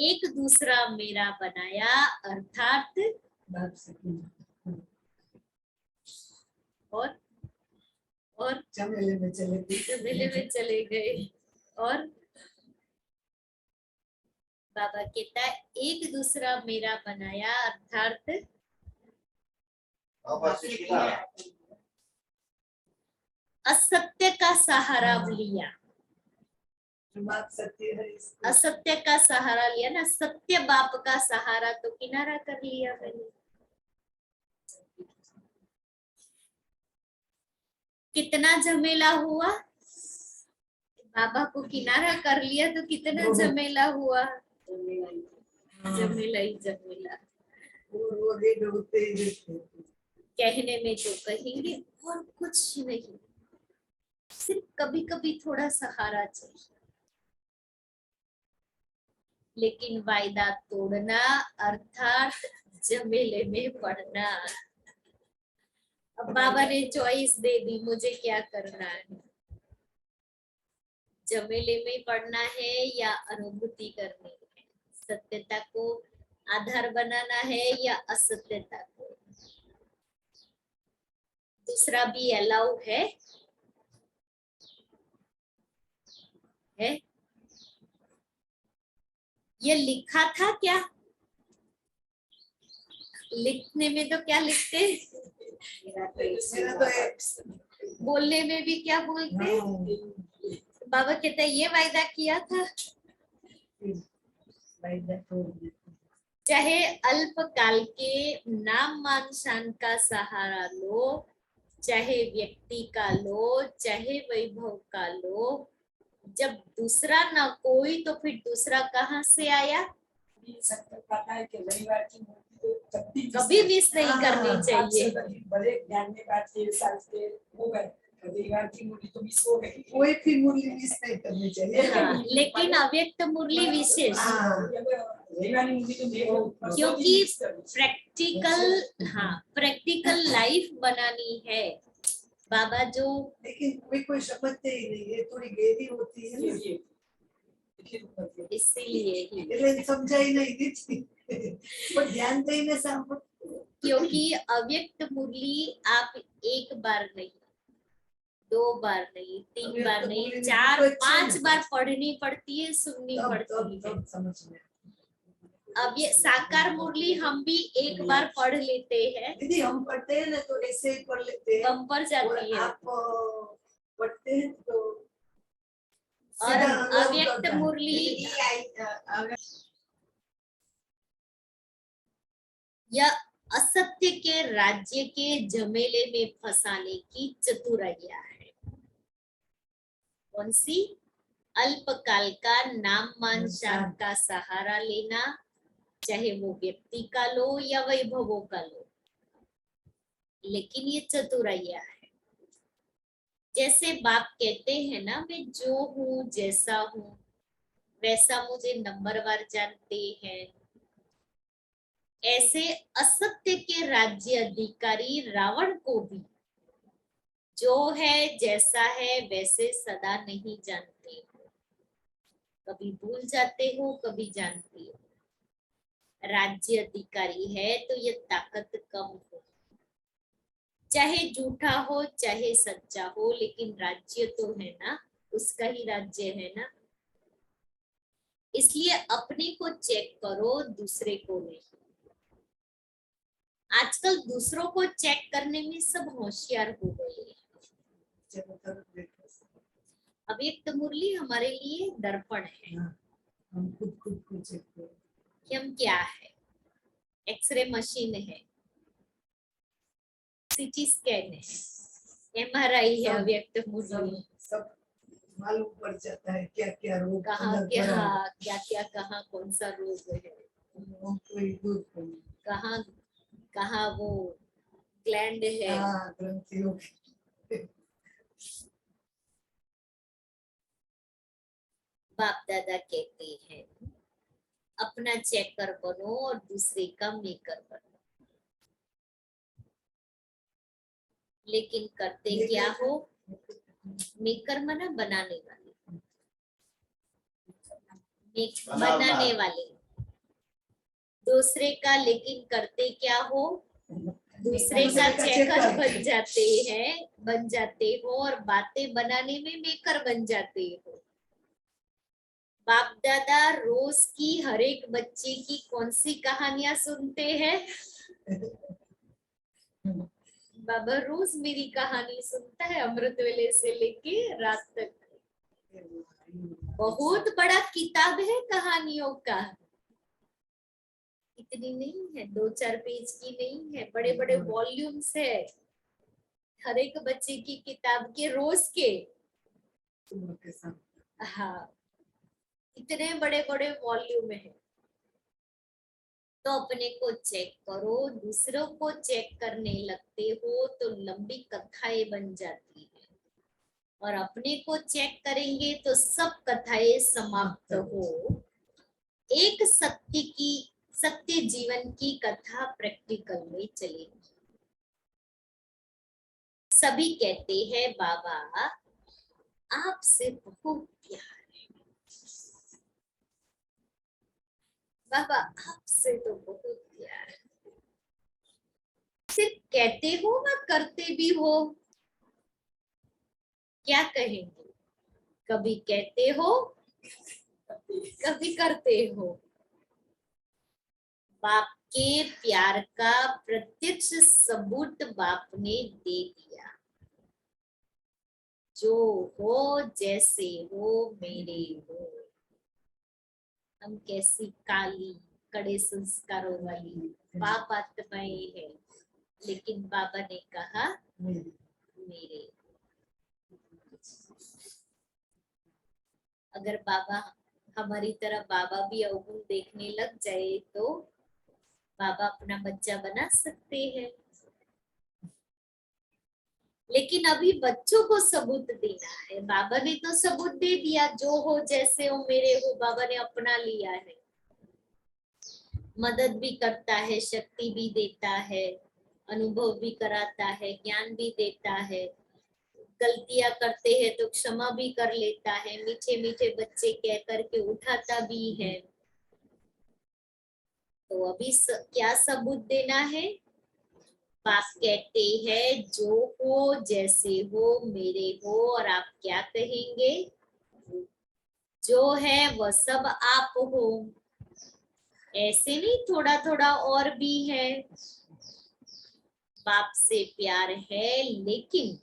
एक दूसरा मेरा बनाया अर्थात और चमेले में चले गए। चमेले में चले गए। और बाबा कहता है एक दूसरा मेरा बनाया अर्थात असत्य का सहारा लिया। बात सत्य है इसको। असत्य का सहारा लिया ना, सत्य बाप का सहारा तो किनारा कर लिया मैंने। कितना झमेला हुआ, बाबा को किनारा कर लिया तो कितना झमेला हुआ। झमेला ही झमेला। कहने में तो कहेंगे और कुछ नहीं, सिर्फ कभी कभी थोड़ा सहारा चाहिए। लेकिन वायदा तोड़ना अर्थात झमेले में पड़ना। अब बाबा ने चॉइस दे दी, मुझे क्या करना है, झमेले में पड़ना है या अनुभूति करनी है, सत्यता को आधार बनाना है या असत्यता को। दूसरा भी अलाउ है ये लिखा था क्या, लिखने में तो क्या लिखते, बोलने में भी क्या बोलते। बाबा कहते हैं ये वायदा किया था। चाहे अल्पकाल के नाम मान शान का सहारा लो, चाहे व्यक्ति का लो, चाहे वैभव का लो, जब दूसरा ना कोई तो फिर दूसरा कहाँ से आया। पता है कि रविवार की मूर्ति तो कभी मिस नहीं करनी चाहिए। बड़े ज्ञान में बात ये साल के हो गए, रविवार की मुरली तो मिस हो गई, कोई भी मुरली मिस नहीं करनी चाहिए। हाँ, लेकिन अव्यक्त मुरली विशेष, क्योंकि प्रैक्टिकल लाइफ बनानी है। बाबा जो, लेकिन कोई समझते ही नहीं, ये थोड़ी गहरी होती है ना, इसीलिए ही समझा ही नहीं पर ध्यान देने से क्योंकि अव्यक्त मुरली आप एक बार नहीं, 2 बार नहीं, 3 बार नहीं, 4 5 बार पढ़नी पड़ती है, सुननी पड़ती है। समझ में। अब ये साकार मुरली हम भी एक बार पढ़ लेते हैं, दीदी हम पढ़ते हैं ना तो ऐसे ही पढ़ लेते हैं, कम पर जाती है। आप पढ़ते हैं तो और अव्यक्त मुरली या असत्य के राज्य के झमेले में फंसाने की चतुराइया है। कौन सी? अल्पकाल का नाम मान शान का सहारा लेना, चाहे वो व्यक्ति का लो या वैभवों का लो, लेकिन ये चतुराइया है। जैसे बाप कहते हैं ना, मैं जो हूँ जैसा हूँ वैसा मुझे नंबरवार जानते हैं, ऐसे असत्य के राज्य अधिकारी रावण को भी जो है जैसा है वैसे सदा नहीं जानते हो, कभी भूल जाते हो, कभी जानते हो। राज्य अधिकारी है तो ये ताकत कम हो, चाहे झूठा हो चाहे सच्चा हो, लेकिन राज्य तो है ना, उसका ही राज्य है ना। इसलिए अपने को चेक करो, दूसरे को नहीं। आजकल दूसरों को चेक करने में सब होशियार हो गए हैं। अव्यक्त मुरली हमारे लिए दर्पण है। हम खुद को चेक करें कि हम क्या है। एक्सरे मशीन है, सीटी स्कैन है, एमआरआई है। अव्यक्त मुरली सब मालूम पड़ जाता है क्या क्या रोग, कहाँ क्या कहाँ कौन सा रोग है, कहाँ वो ग्लैंड है, ग्रंथियों बाप दादा कहते हैं अपना चेकर बनो और दूसरे का मेकर बनो, लेकिन करते क्या हो? मेकर मना बनाने वाले, बनाने वाले दूसरे का, लेकिन करते क्या हो? दूसरे का चेकर बन जाते हो और बातें बनाने में मेकर बन जाते हो। बाप दादा रोज की हर एक बच्चे की कौन सी कहानियां सुनते हैं? बाबा रोज मेरी कहानी सुनता है, अमृत वेले से लेके रात तक। बहुत बड़ा किताब है कहानियों का, इतनी नहीं है, 2-4 पेज की नहीं है, बड़े बड़े वॉल्यूम्स है हर एक बच्चे की किताब के रोज के। हाँ, इतने बड़े बड़े वॉल्यूम है। तो अपने को चेक करो, दूसरों को चेक करने लगते हो तो लंबी कथाएं बन जाती है, और अपने को चेक करेंगे तो सब कथाएं समाप्त हो। एक सत्य जीवन की कथा प्रैक्टिकल में चलेगी। सभी कहते हैं बाबा आपसे बहुत प्यार है, बाबा आपसे तो बहुत प्यार है। सिर्फ कहते हो ना, करते भी हो? क्या कहेंगे? कभी कहते हो, कभी करते हो। बाप के प्यार का प्रत्यक्ष सबूत बाप ने दे दिया। जो हो जैसे हो मेरे हो। हम कैसी काली कड़े संस्कारों वाली पाप आत्माएं है, लेकिन बाबा ने कहा मेरे। अगर बाबा हमारी तरह बाबा भी अवगुण देखने लग जाए तो बाबा अपना बच्चा बना सकते हैं, लेकिन अभी बच्चों को सबूत देना है। बाबा ने तो सबूत दे दिया, जो हो जैसे हो मेरे हो, बाबा ने अपना लिया है। मदद भी करता है, शक्ति भी देता है, अनुभव भी कराता है, ज्ञान भी देता है। गलतियां करते हैं तो क्षमा भी कर लेता है, मीठे मीठे बच्चे कह करके उठाता भी है। तो अभी क्या सबूत देना है? बाप कहते हैं जो हो जैसे हो मेरे हो, और आप क्या कहेंगे? जो है वह सब आप हो। ऐसे नहीं, थोड़ा थोड़ा और भी है। बाप से प्यार है, लेकिन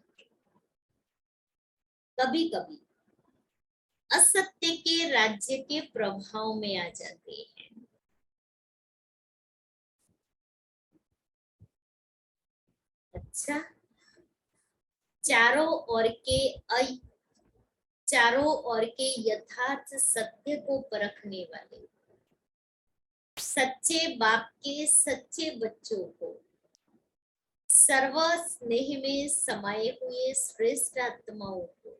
कभी कभी असत्य के राज्य के प्रभाव में आ जाते हैं। अच्छा, चारों ओर के यथार्थ सत्य को परखने वाले सच्चे बाप के सच्चे बच्चों को, सर्व स्नेह में समाये हुए श्रेष्ठ आत्माओं को,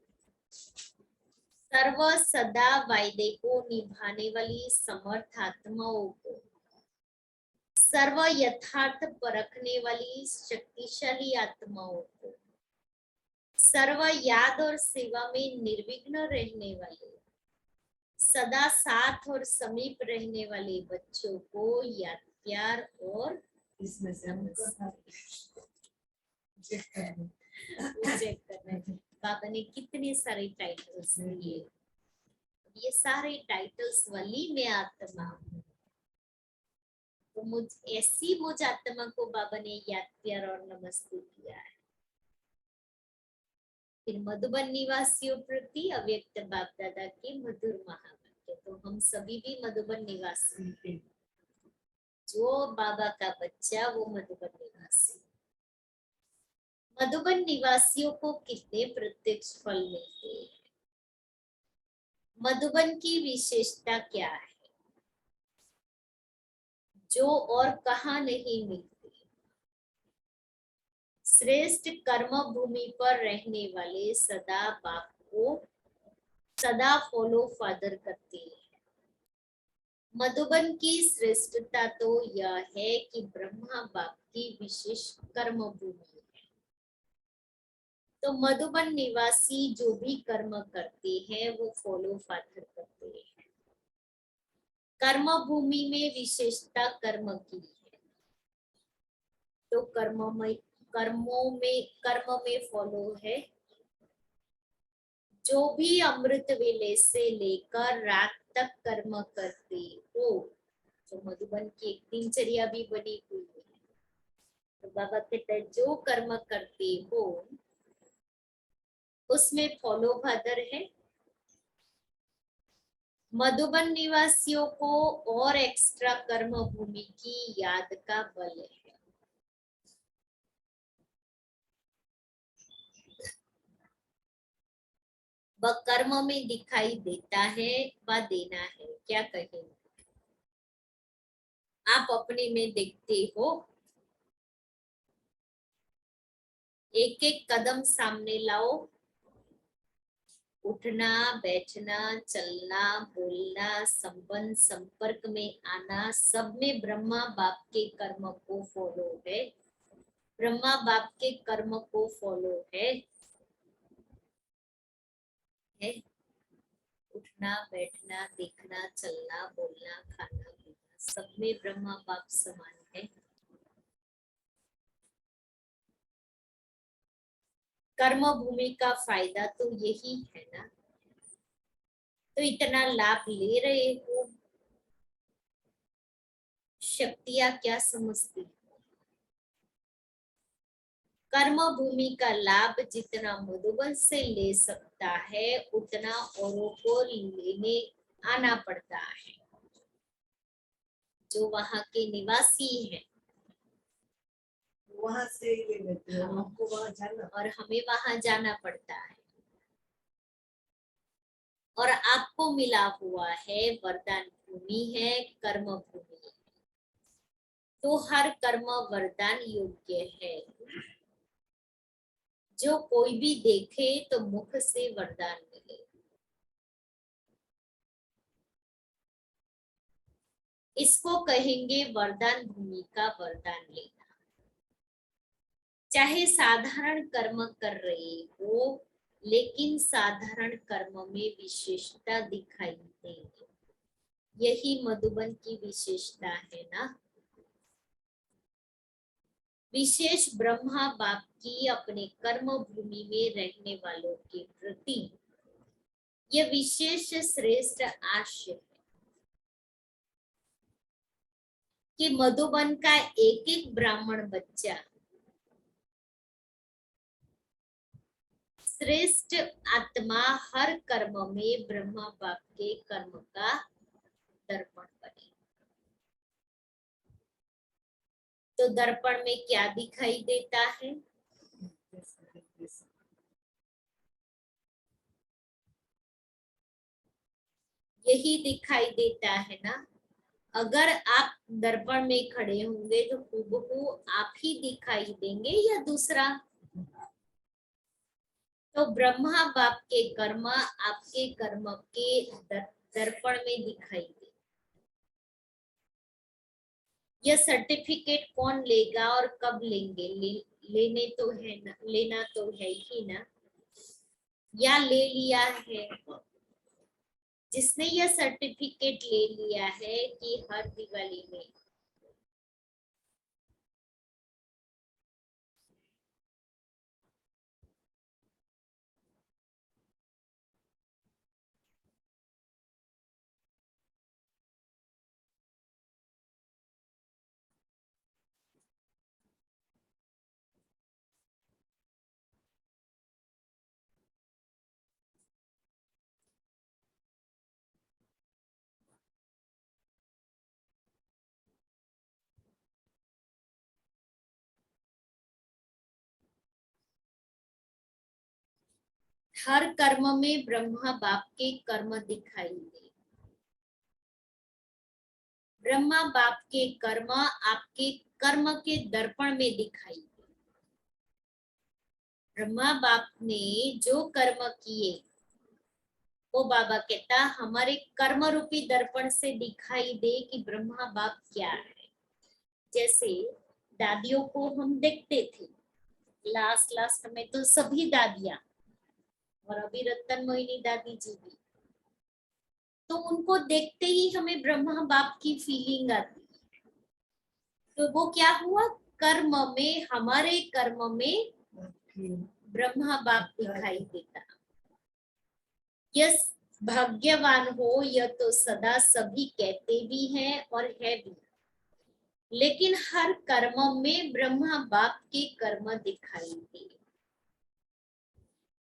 सर्व सदा वायदे को निभाने वाली समर्थ आत्माओं को, सर्व यथार्थ परखने वाली शक्तिशाली आत्माओं को, सर्व याद और सेवा में निर्विघ्न रहने वाले, सदा साथ और समीप रहने वाले बच्चों को याद, प्यार और इसमें से चेक करना है। बाबा ने कितने सारे टाइटल्स दिए, ये सारे टाइटल्स वली में आत्मा हूँ। तो मुझ आत्मा को बाबा ने याद, प्यार और नमस्ते किया है। फिर मधुबन निवासियों प्रति अव्यक्त बाप दादा के मधुर महावाक्य। तो हम सभी भी मधुबन निवासी, जो बाबा का बच्चा वो मधुबन निवासी। मधुबन निवासियों को कितने प्रत्यक्ष फल मिलते हैं? मधुबन की विशेषता क्या है जो और कहाँ नहीं मिलती? श्रेष्ठ कर्म भूमि पर रहने वाले सदा बाप को सदा फॉलो फादर करते हैं। मधुबन की श्रेष्ठता तो यह है कि ब्रह्मा बाप की विशेष कर्म भूमि है। तो मधुबन निवासी जो भी कर्म करते हैं वो फॉलो फादर करते हैं। कर्म भूमि में विशेषता कर्म की है। तो कर्म में फॉलो है। जो भी अमृत वेले से लेकर रात तक कर्म करते हो, तो मधुबन की एक दिनचर्या भी बनी हुई है। तो बाबा कहते हैं जो कर्म करते हो उसमें फॉलो फादर है। मधुबन निवासियों को और एक्स्ट्रा कर्म भूमि की याद का बल है। वह कर्म में दिखाई देता है व देना है। क्या कहें, आप अपने में देखते हो, एक एक कदम सामने लाओ, उठना बैठना चलना बोलना संबंध संपर्क में आना, सब में ब्रह्मा बाप के कर्म को फॉलो है। ब्रह्मा बाप के कर्म को फॉलो है। उठना बैठना देखना चलना बोलना खाना पीना, सब में ब्रह्मा बाप समान है। कर्म भूमि का फायदा तो यही है ना। तो इतना लाभ ले रहे हो, शक्तियां क्या समझती? कर्म भूमि का लाभ जितना मधुबन से ले सकता है उतना औरों को लेने आना पड़ता है, जो वहां के निवासी हैं। वहां से ले लेते हैं, हमको वहां जाना और हमें वहां जाना पड़ता है। और आपको मिला हुआ है वरदान भूमि है, कर्म भूमि है। तो हर कर्म वरदान योग्य है। जो कोई भी देखे तो मुख से वरदान मिले। इसको कहेंगे वरदान भूमि का वरदान लेना। चाहे साधारण कर्म कर रहे हो, लेकिन साधारण कर्म में विशेषता दिखाई देगी। यही मधुबन की विशेषता है ना। विशेष ब्रह्मा बाप की अपने कर्म भूमि में रहने वालों के प्रति यह विशेष श्रेष्ठ आशय है कि मधुबन का एक एक ब्राह्मण बच्चा श्रेष्ठ आत्मा हर कर्म में ब्रह्मा बाप के कर्म का दर्पण बने। तो दर्पण में क्या दिखाई देता है? यही दिखाई देता है ना। अगर आप दर्पण में खड़े होंगे तो हूबहू आप ही दिखाई देंगे या दूसरा? तो ब्रह्मा बाप के कर्म आपके कर्म के दर्पण में दिखाई दे। यह सर्टिफिकेट कौन लेगा और कब लेंगे? लेने तो है ना, लेना तो है ही ना, या ले लिया है? जिसने यह सर्टिफिकेट ले लिया है कि हर दिवाली में हर कर्म में ब्रह्मा बाप के कर्म दिखाई दे। ब्रह्मा बाप के कर्म आपके कर्म के दर्पण में दिखाई दे। ब्रह्मा बाप ने जो कर्म किए वो बाबा कहता हमारे कर्म रूपी दर्पण से दिखाई दे कि ब्रह्मा बाप क्या है। जैसे दादियों को हम देखते थे, लास्ट में तो सभी दादियां, और अभी रतन मोहिनी दादी जी भी, तो उनको देखते ही हमें ब्रह्मा बाप की फीलिंग आती है। तो वो क्या हुआ, कर्म में, हमारे कर्म में ब्रह्मा बाप दिखाई देता। यस, भाग्यवान हो यह तो सदा सभी कहते भी हैं और है भी, लेकिन हर कर्म में ब्रह्मा बाप के कर्म दिखाई दे।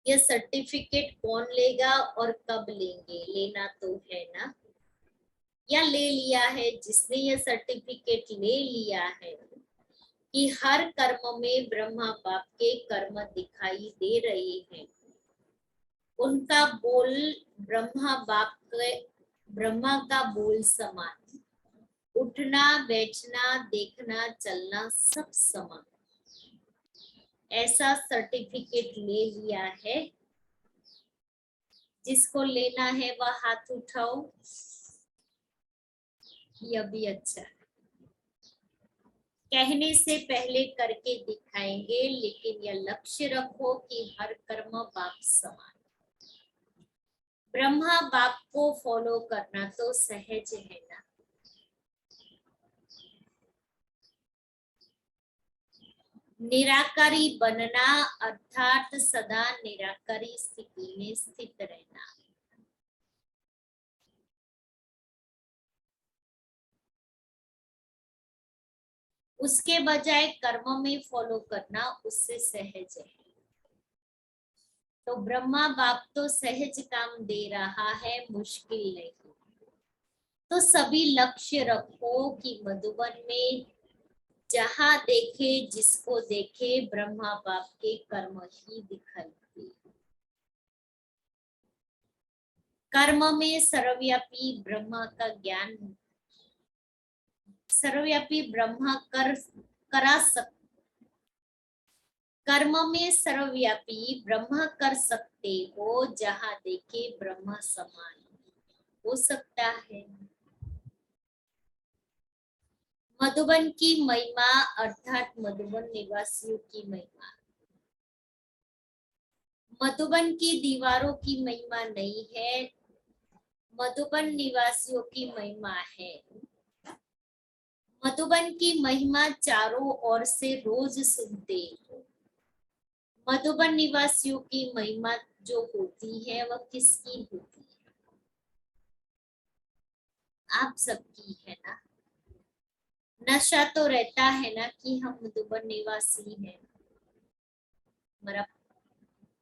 यह सर्टिफिकेट कौन लेगा और कब लेंगे, लेना तो है ना, या ले लिया है जिसने यह सर्टिफिकेट ले लिया है कि हर कर्म में ब्रह्मा बाप के कर्म दिखाई दे रहे हैं। उनका बोल ब्रह्मा बाप के, ब्रह्मा का बोल समान, उठना बैठना देखना चलना सब समान। ऐसा सर्टिफिकेट ले लिया है। जिसको लेना है वह हाथ उठाओ। यह भी अच्छा है। कहने से पहले करके दिखाएंगे, लेकिन यह लक्ष्य रखो कि हर कर्म बाप समान। ब्रह्मा बाप को फॉलो करना तो सहज है ना। निराकारी बनना अर्थात सदा निराकारी स्थिति में स्थित रहना। उसके बजाय कर्म में फॉलो करना उससे सहज है। तो ब्रह्मा बाप तो सहज काम दे रहा है, मुश्किल नहीं। तो सभी लक्ष्य रखो कि मधुबन में जहां देखे जिसको देखे ब्रह्मा बाप के कर्म ही दिखाई दे। कर्म में सर्वव्यापी ब्रह्मा का ज्ञान, सर्वव्यापी ब्रह्मा करा सकते, कर्म में सर्वव्यापी ब्रह्मा कर सकते हो, जहां देखे ब्रह्मा समान हो सकता है। मधुबन की महिमा अर्थात मधुबन निवासियों की महिमा, मधुबन की दीवारों की महिमा नहीं है, मधुबन निवासियों की महिमा है। मधुबन की महिमा चारों ओर से रोज सुनते हो। मधुबन निवासियों की महिमा जो होती है वह किसकी होती है? आप सबकी है ना। नशा तो रहता है ना कि हम मधुबन निवासी हैं, हमारा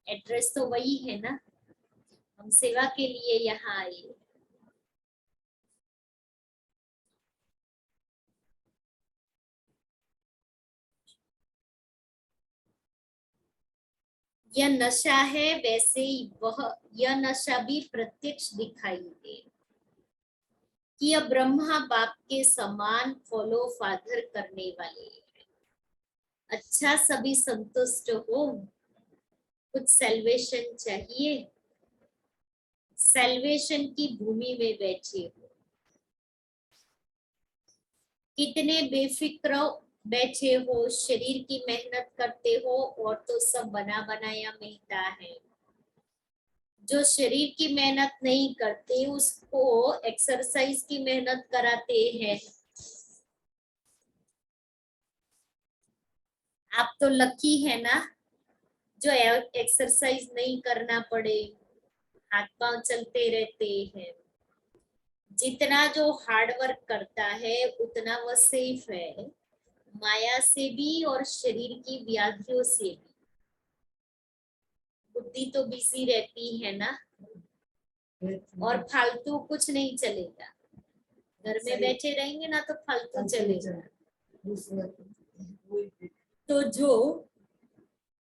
एड्रेस तो वही है ना, हम सेवा के लिए यहाँ आए। यह नशा है, वैसे ही वह यह नशा भी प्रत्यक्ष दिखाई दे कि यह ब्रह्मा बाप के समान फॉलो फादर करने वाले हैं। अच्छा, सभी संतुष्ट हो, कुछ सेल्वेशन चाहिए, सेल्वेशन की भूमि में बैठे हो। कितने बेफिक्र बैठे हो, शरीर की मेहनत करते हो और तो सब बना बनाया मिलता है। जो शरीर की मेहनत नहीं करते उसको एक्सरसाइज की मेहनत कराते हैं। आप तो लकी है ना जो एक्सरसाइज नहीं करना पड़े, हाथ पांव चलते रहते हैं। जितना जो हार्ड वर्क करता है उतना वह सेफ है, माया से भी और शरीर की व्याधियों से भी। बुद्धि तो बिजी रहती है ना, और फालतू कुछ नहीं चलेगा। घर में बैठे रहेंगे ना तो फालतू चलेगा। तो जो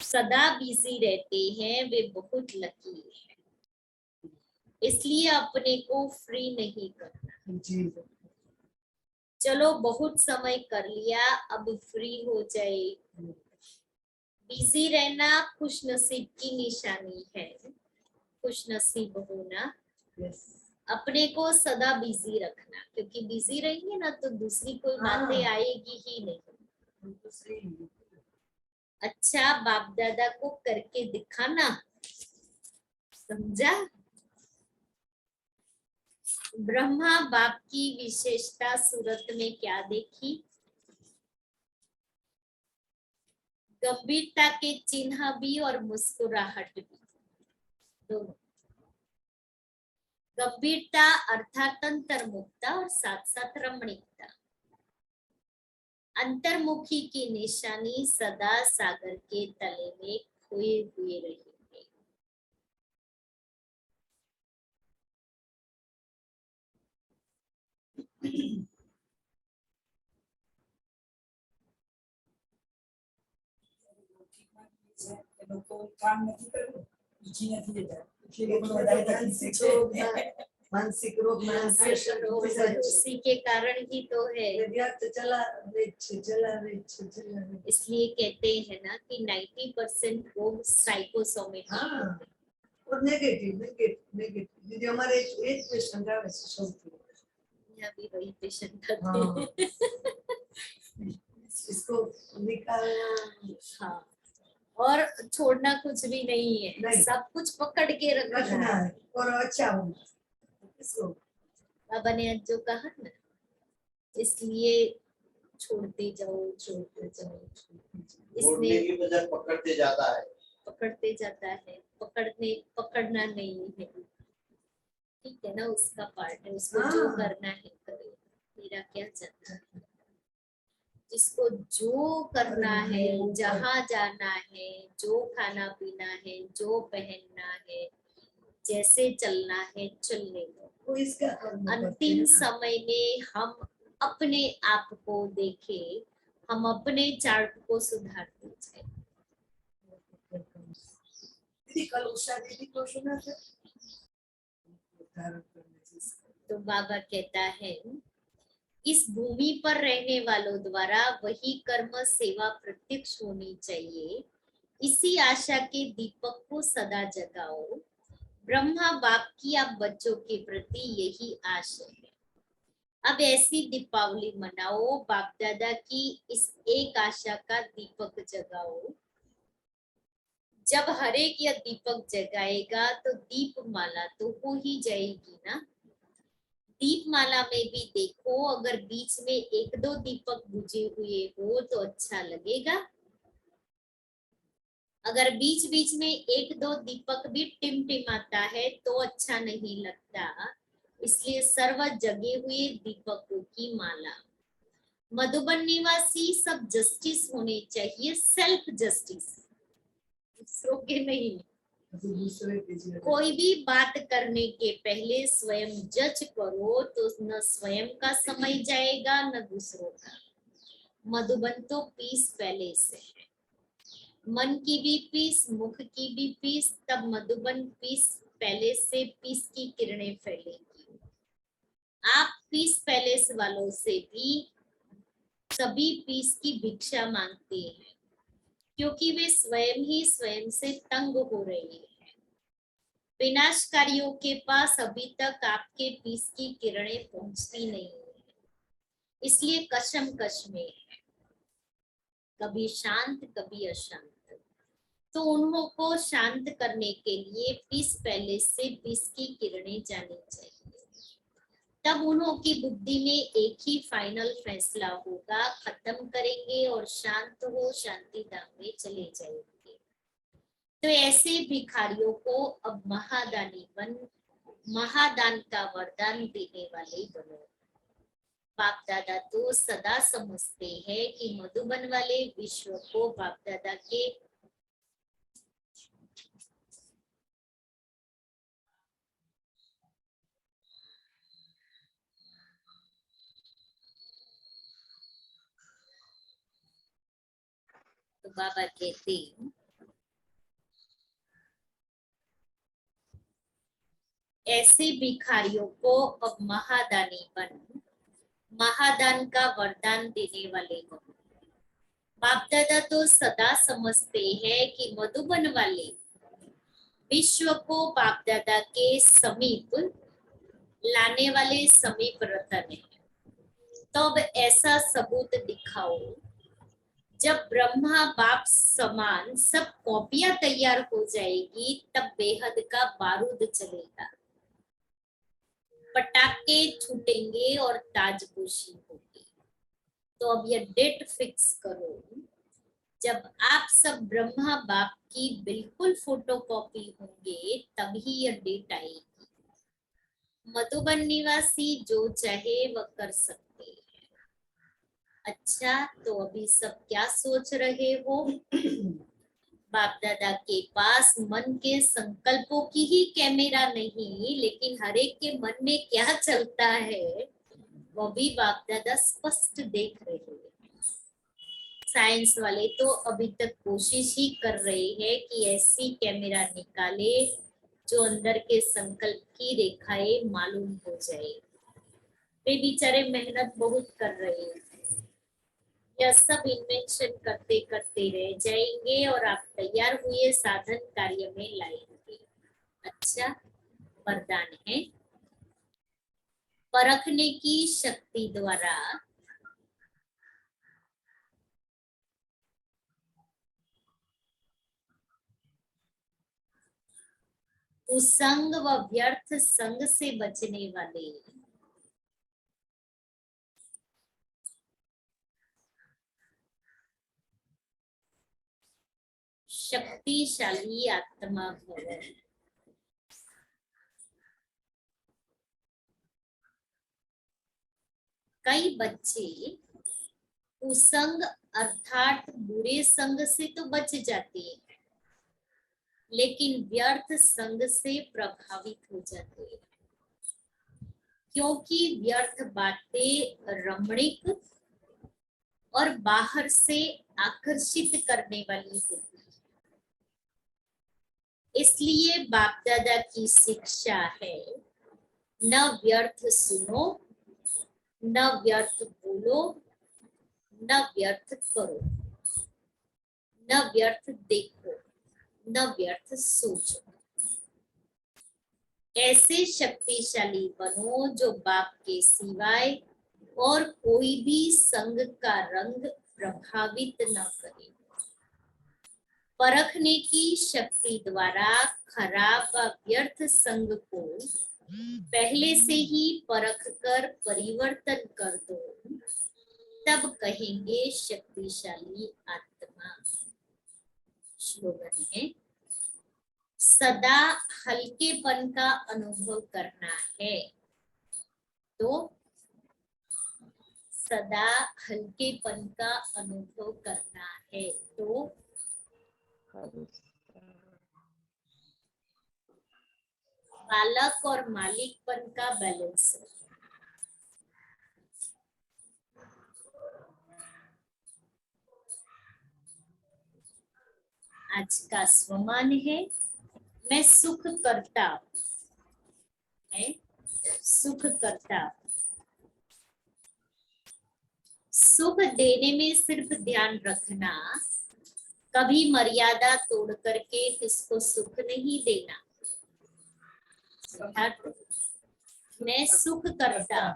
सदा बिजी रहते हैं वे बहुत लकी हैं, इसलिए अपने को फ्री नहीं करना। चलो बहुत समय कर लिया, अब फ्री हो जाए। बिजी रहना खुश नसीब की निशानी है। खुश नसीब होना, यस अपने को सदा बिजी रखना, क्योंकि बिजी रहेंगे ना तो दूसरी कोई हाँ। बातें आएगी ही नहीं। बिल्कुल सही अच्छा बाप दादा को करके दिखाना, समझा। ब्रह्मा बाप की विशेषता सूरत में क्या देखी? गंभीरता के चिन्ह भी और मुस्कुराहट भी, दोनों। गंभीरता अर्थात अंतर्मुखता और साथ साथ रमणीकता। अंतर्मुखी की निशानी सदा सागर के तले में खोए हुए रहेंगे। એ લોકો કામ નથી કરવું, ઈચ્છી નથી લેતા. એટલે એ લોકો વધારે તકલીફ છે. માનસિક રોગ मानसिक रोग उसी के कारण ही तो है। વ્યર્થ ચલાવે છે. इसलिए कहते हैं ना कि 90% रोग साइकोसोमेटिक हाँ। होते हैं। और नेगेटिव दीदी हमारे एक पेशेंट आवे છે સૌથી यहाँ भी वही पेशेंट आते हाँ। हैं। इसको निकालना हाँ, और छोड़ना कुछ भी नहीं है, नहीं। सब कुछ पकड़ के रखना रखना है। है और अच्छा होना इसको बाबा ने आज जो कहा ना, इसलिए छोड़ते जाओ छोड़ते जाओ। छोड़ने इसने की बजाय पकड़ते जाता है। पकड़ते जाता है, पकड़ना नहीं है। ठीक है ना, उसका पार्ट है, उसको जो हाँ। करना है करे, मेरा क्या जाता है। जिसको जो करना है, जहाँ जाना है, जो खाना पीना है, जो पहनना है, जैसे चलना है चलने दो। वो इसका कर्म करते अंतिम हैं ना। समय में हम अपने आप को देखे, हम अपने चार्ट को सुधारते जाए। दीदी कल उषा दीदी को सुना था धारण करने से तो बाबा कहता है इस भूमि पर रहने वालों द्वारा वही कर्म सेवा प्रत्यक्ष होनी चाहिए। इसी आशा के दीपक को सदा जगाओ। ब्रह्मा बाप की आप बच्चों के प्रति यही आशा है। अब ऐसी दीपावली मनाओ, बाप दादा की इस एक आशा का दीपक जगाओ। जब हर एक यह दीपक जगाएगा तो दीप माला तो हो ही जाएगी ना। दीप माला में भी देखो, अगर बीच में एक दो दीपक बुझे हुए हो तो अच्छा लगेगा। अगर बीच बीच में एक दो दीपक भी टिमटिमाता है तो अच्छा नहीं लगता। इसलिए सर्व जगे हुए दीपकों की माला। मधुबन निवासी सब जस्टिस होने चाहिए, सेल्फ जस्टिस, दूसरों के नहीं। तो दूसरे के जीवन कोई भी बात करने के पहले स्वयं जज करो तो न स्वयं का समय जाएगा न दूसरों का। मधुबन तो पीस पहले से है, मन की भी पीस, मुख की भी पीस, तब मधुबन पीस पहले से पीस की किरणें फैलेगी। आप पीस पैलेस वालों से भी सभी पीस की भिक्षा मांगते हैं, क्योंकि वे स्वयं ही स्वयं से तंग हो रहे हैं। विनाशकारियों के पास अभी तक आपके पीस की किरणें पहुंचती नहीं है, इसलिए कशमकश में है, कभी शांत कभी अशांत। तो उन्हों को शांत करने के लिए पीस पैलेस से पीस की किरणें जानी चाहिए। तब उन्हों की बुद्धि में एक ही फाइनल फैसला होगा, खत्म करेंगे और शांत हो शांति धाम में चले जाएंगे। तो ऐसे भिखारियों को अब महादानी बन, महादान का वरदान देने वाले बनो। बाप दादा तो सदा समझते हैं कि मधुबन वाले विश्व को बाप दादा के तो बाबा कहते हैं ऐसे भिखारियों को अब महादानी बन, महादान का वरदान देने वाले बनो। बाप दादा तो सदा समझते हैं कि मधुबन वाले विश्व को बाप दादा के समीप लाने वाले समीप रतन है। तो अब ऐसा सबूत दिखाओ जब ब्रह्मा बाप समान सब कॉपियां तैयार हो जाएगी, तब बेहद का बारूद चलेगा, पटाखे छूटेंगे और ताजपोशी होगी। तो अब यह डेट फिक्स करो, जब आप सब ब्रह्मा बाप की बिल्कुल फोटोकॉपी होंगे तभी यह डेट आएगी। मधुबन निवासी जो चाहे वह कर सकते हैं। अच्छा, तो अभी सब क्या सोच रहे हो? बाप दादा के पास मन के संकल्पों की ही कैमरा नहीं, लेकिन हर एक के मन में क्या चलता है वो भी बाप दादा स्पष्ट देख रहे हैं। साइंस वाले तो अभी तक कोशिश ही कर रहे हैं कि ऐसी कैमरा निकाले जो अंदर के संकल्प की रेखाएं मालूम हो जाए। वे बेचारे मेहनत बहुत कर रहे हैं। यह सब इन्वेंशन करते करते रह जाएंगे और आप तैयार हुए साधन कार्य में लाएंगे। अच्छा, वरदान है परखने की शक्ति द्वारा कुसंग व व्यर्थ संग से बचने वाले शक्तिशाली आत्मा भव। कई बच्चे कुसंग अर्थात बुरे संग से तो बच जाते हैं, लेकिन व्यर्थ संग से प्रभावित हो जाते हैं, क्योंकि व्यर्थ बातें रमणीक और बाहर से आकर्षित करने वाली होती है। इसलिए बाप दादा की शिक्षा है, न व्यर्थ सुनो, न व्यर्थ बोलो, न व्यर्थ करो, न व्यर्थ देखो, न व्यर्थ सोचो। ऐसे शक्तिशाली बनो जो बाप के सिवाय और कोई भी संग का रंग प्रभावित न करे। परखने की शक्ति द्वारा खराब व व्यर्थ संग को पहले से ही परख कर परिवर्तन कर दो, तब कहेंगे शक्तिशाली आत्मा। स्लोगन है सदा हल्केपन का अनुभव करना है। तो सदा हल्केपन का अनुभव करना है तो बालक और मालिकपन का बैलेंस। आज का स्वमान है मैं सुख करता, मैं सुख करता। सुख देने में सिर्फ ध्यान रखना, कभी मर्यादा तोड़ करके किसको सुख नहीं देना। मैं सुख करता,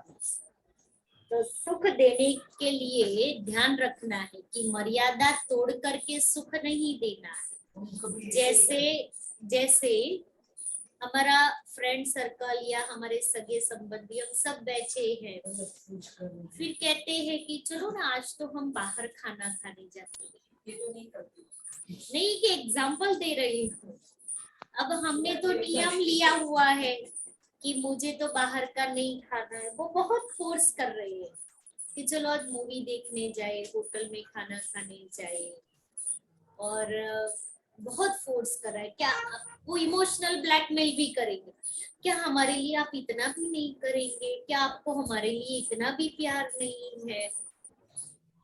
तो सुख देने के लिए ध्यान रखना है कि मर्यादा तोड़ करके सुख नहीं देना है। जैसे हमारा फ्रेंड सर्कल या हमारे सगे संबंधी हम सब बैठे हैं, फिर कहते हैं कि चलो ना आज तो हम बाहर खाना खाने जाते हैं। नहीं कि एग्जाम्पल दे रही हूँ। अब हमने तो नियम लिया हुआ है कि मुझे तो बाहर का नहीं खाना है, वो बहुत फोर्स कर रहे हैं कि चलो आज मूवी देखने जाए, होटल में खाना खाने जाए, और बहुत फोर्स कर रहा है। क्या वो इमोशनल ब्लैकमेल भी करेंगे, क्या हमारे लिए आप इतना भी नहीं करेंगे, क्या आपको हमारे लिए इतना भी प्यार नहीं है।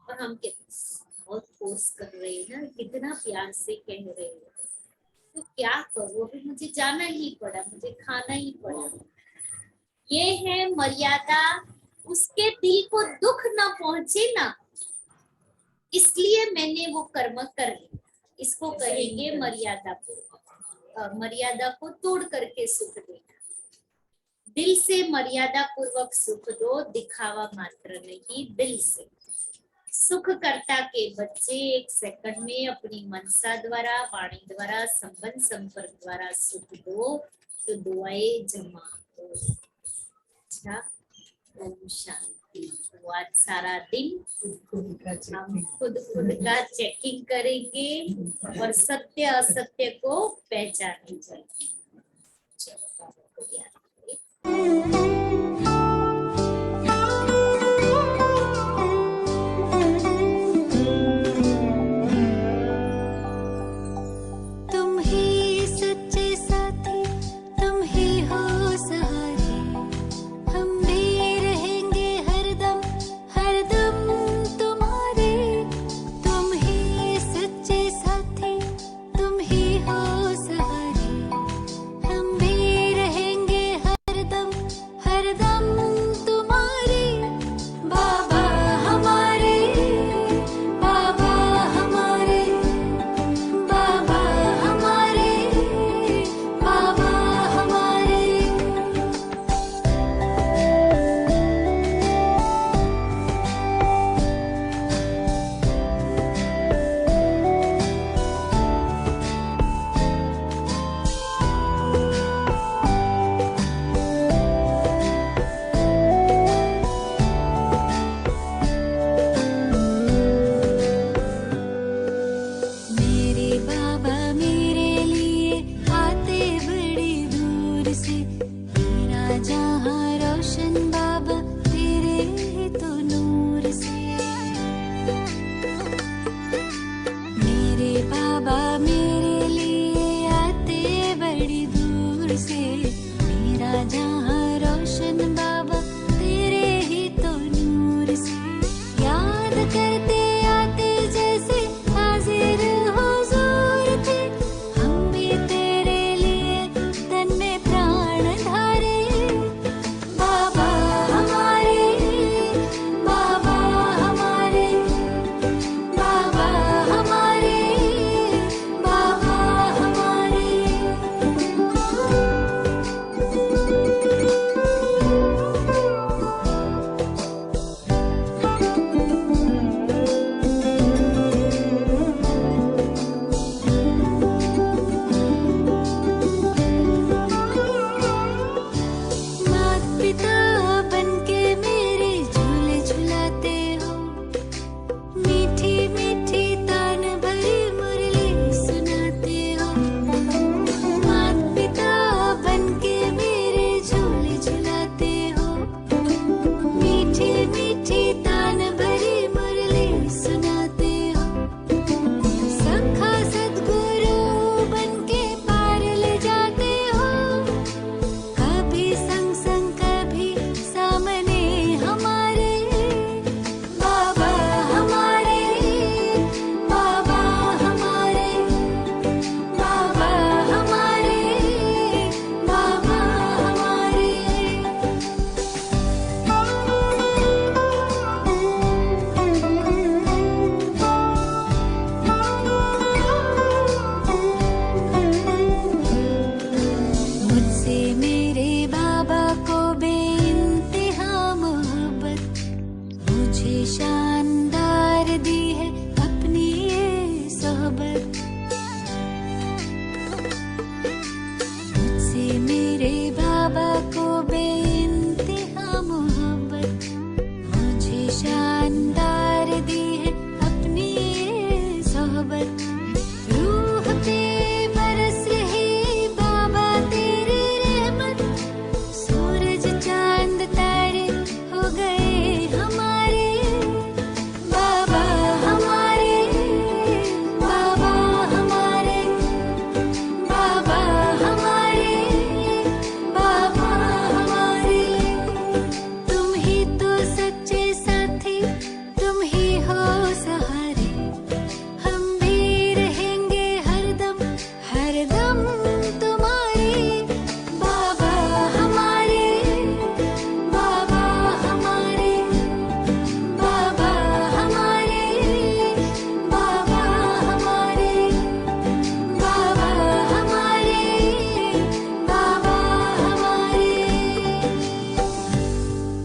और हम बहुत फोर्स कर रहे हैं ना, कितना प्यार से कह रहे हैं, तो क्या करो, अभी मुझे जाना ही पड़ा, मुझे खाना ही पड़ा। ये है मर्यादा, उसके दिल को दुख ना पहुंचे ना, इसलिए मैंने वो कर्म कर लिया। इसको कहेंगे मर्यादा पूर्वक। मर्यादा को तोड़ करके सुख देना। दिल से मर्यादा पूर्वक सुख दो, दिखावा मात्र नहीं, दिल से। सुख करता के बच्चे 1 सेकंड में अपनी मनसा द्वारा, वाणी द्वारा, संबंध संपर्क द्वारा सुख दो तो दुआएं जमा हो। अच्छा, ओम शांति। तो आज सारा दिन हम खुद का चेकिंग करेंगे और सत्य असत्य को पहचाने जाएंगे। चलो, बाबा को याद करें। तुम ही सच्चे साथी, तुम ही हो सहारे, हम भी रहेंगे हरदम हरदम तुम्हारे। तुम ही सच्चे साथी, तुम ही हो सहारे, हम भी रहेंगे हरदम हरदम तुम्हारे। बाबा हमारे, बाबा हमारे, बाबा हमारे, बाबा हमारे। मेरे बाबा मेरे लिए आते बड़ी दूर से, मेरा जहां रोशन बाबा तेरे ही तो नूर से। मेरे बाबा मेरे लिए आते बड़ी दूर से, मेरा जहां रोशन बाबा तेरे ही तो नूर से। याद करते आते जैसे हाजिर हुजूर थे, हम भी तेरे लिए तन में प्राण धारे। बाबा हमारे, बाबा हमारे, बाबा हमारे, बाबा हमारे। मात पिता बनके मेरे झूले झुलाते हो, मीठी मीठी तान भरी मुरली सुनाते हो। मात पिता बनके मेरे झूले झुलाते हो, मीठी मीठी तान भरी मुरली सुनाते हो। सखा सद्गुरु बनके पार ले जाते हो, कभी संग संग कभी सामने हमारे। बाबा हमारे, बाबा हमारे, बाबा हमारे, बाबा हमारे। मुझसे मेरे बाबा को बेइंतहा मोहब्बत, मुझे शान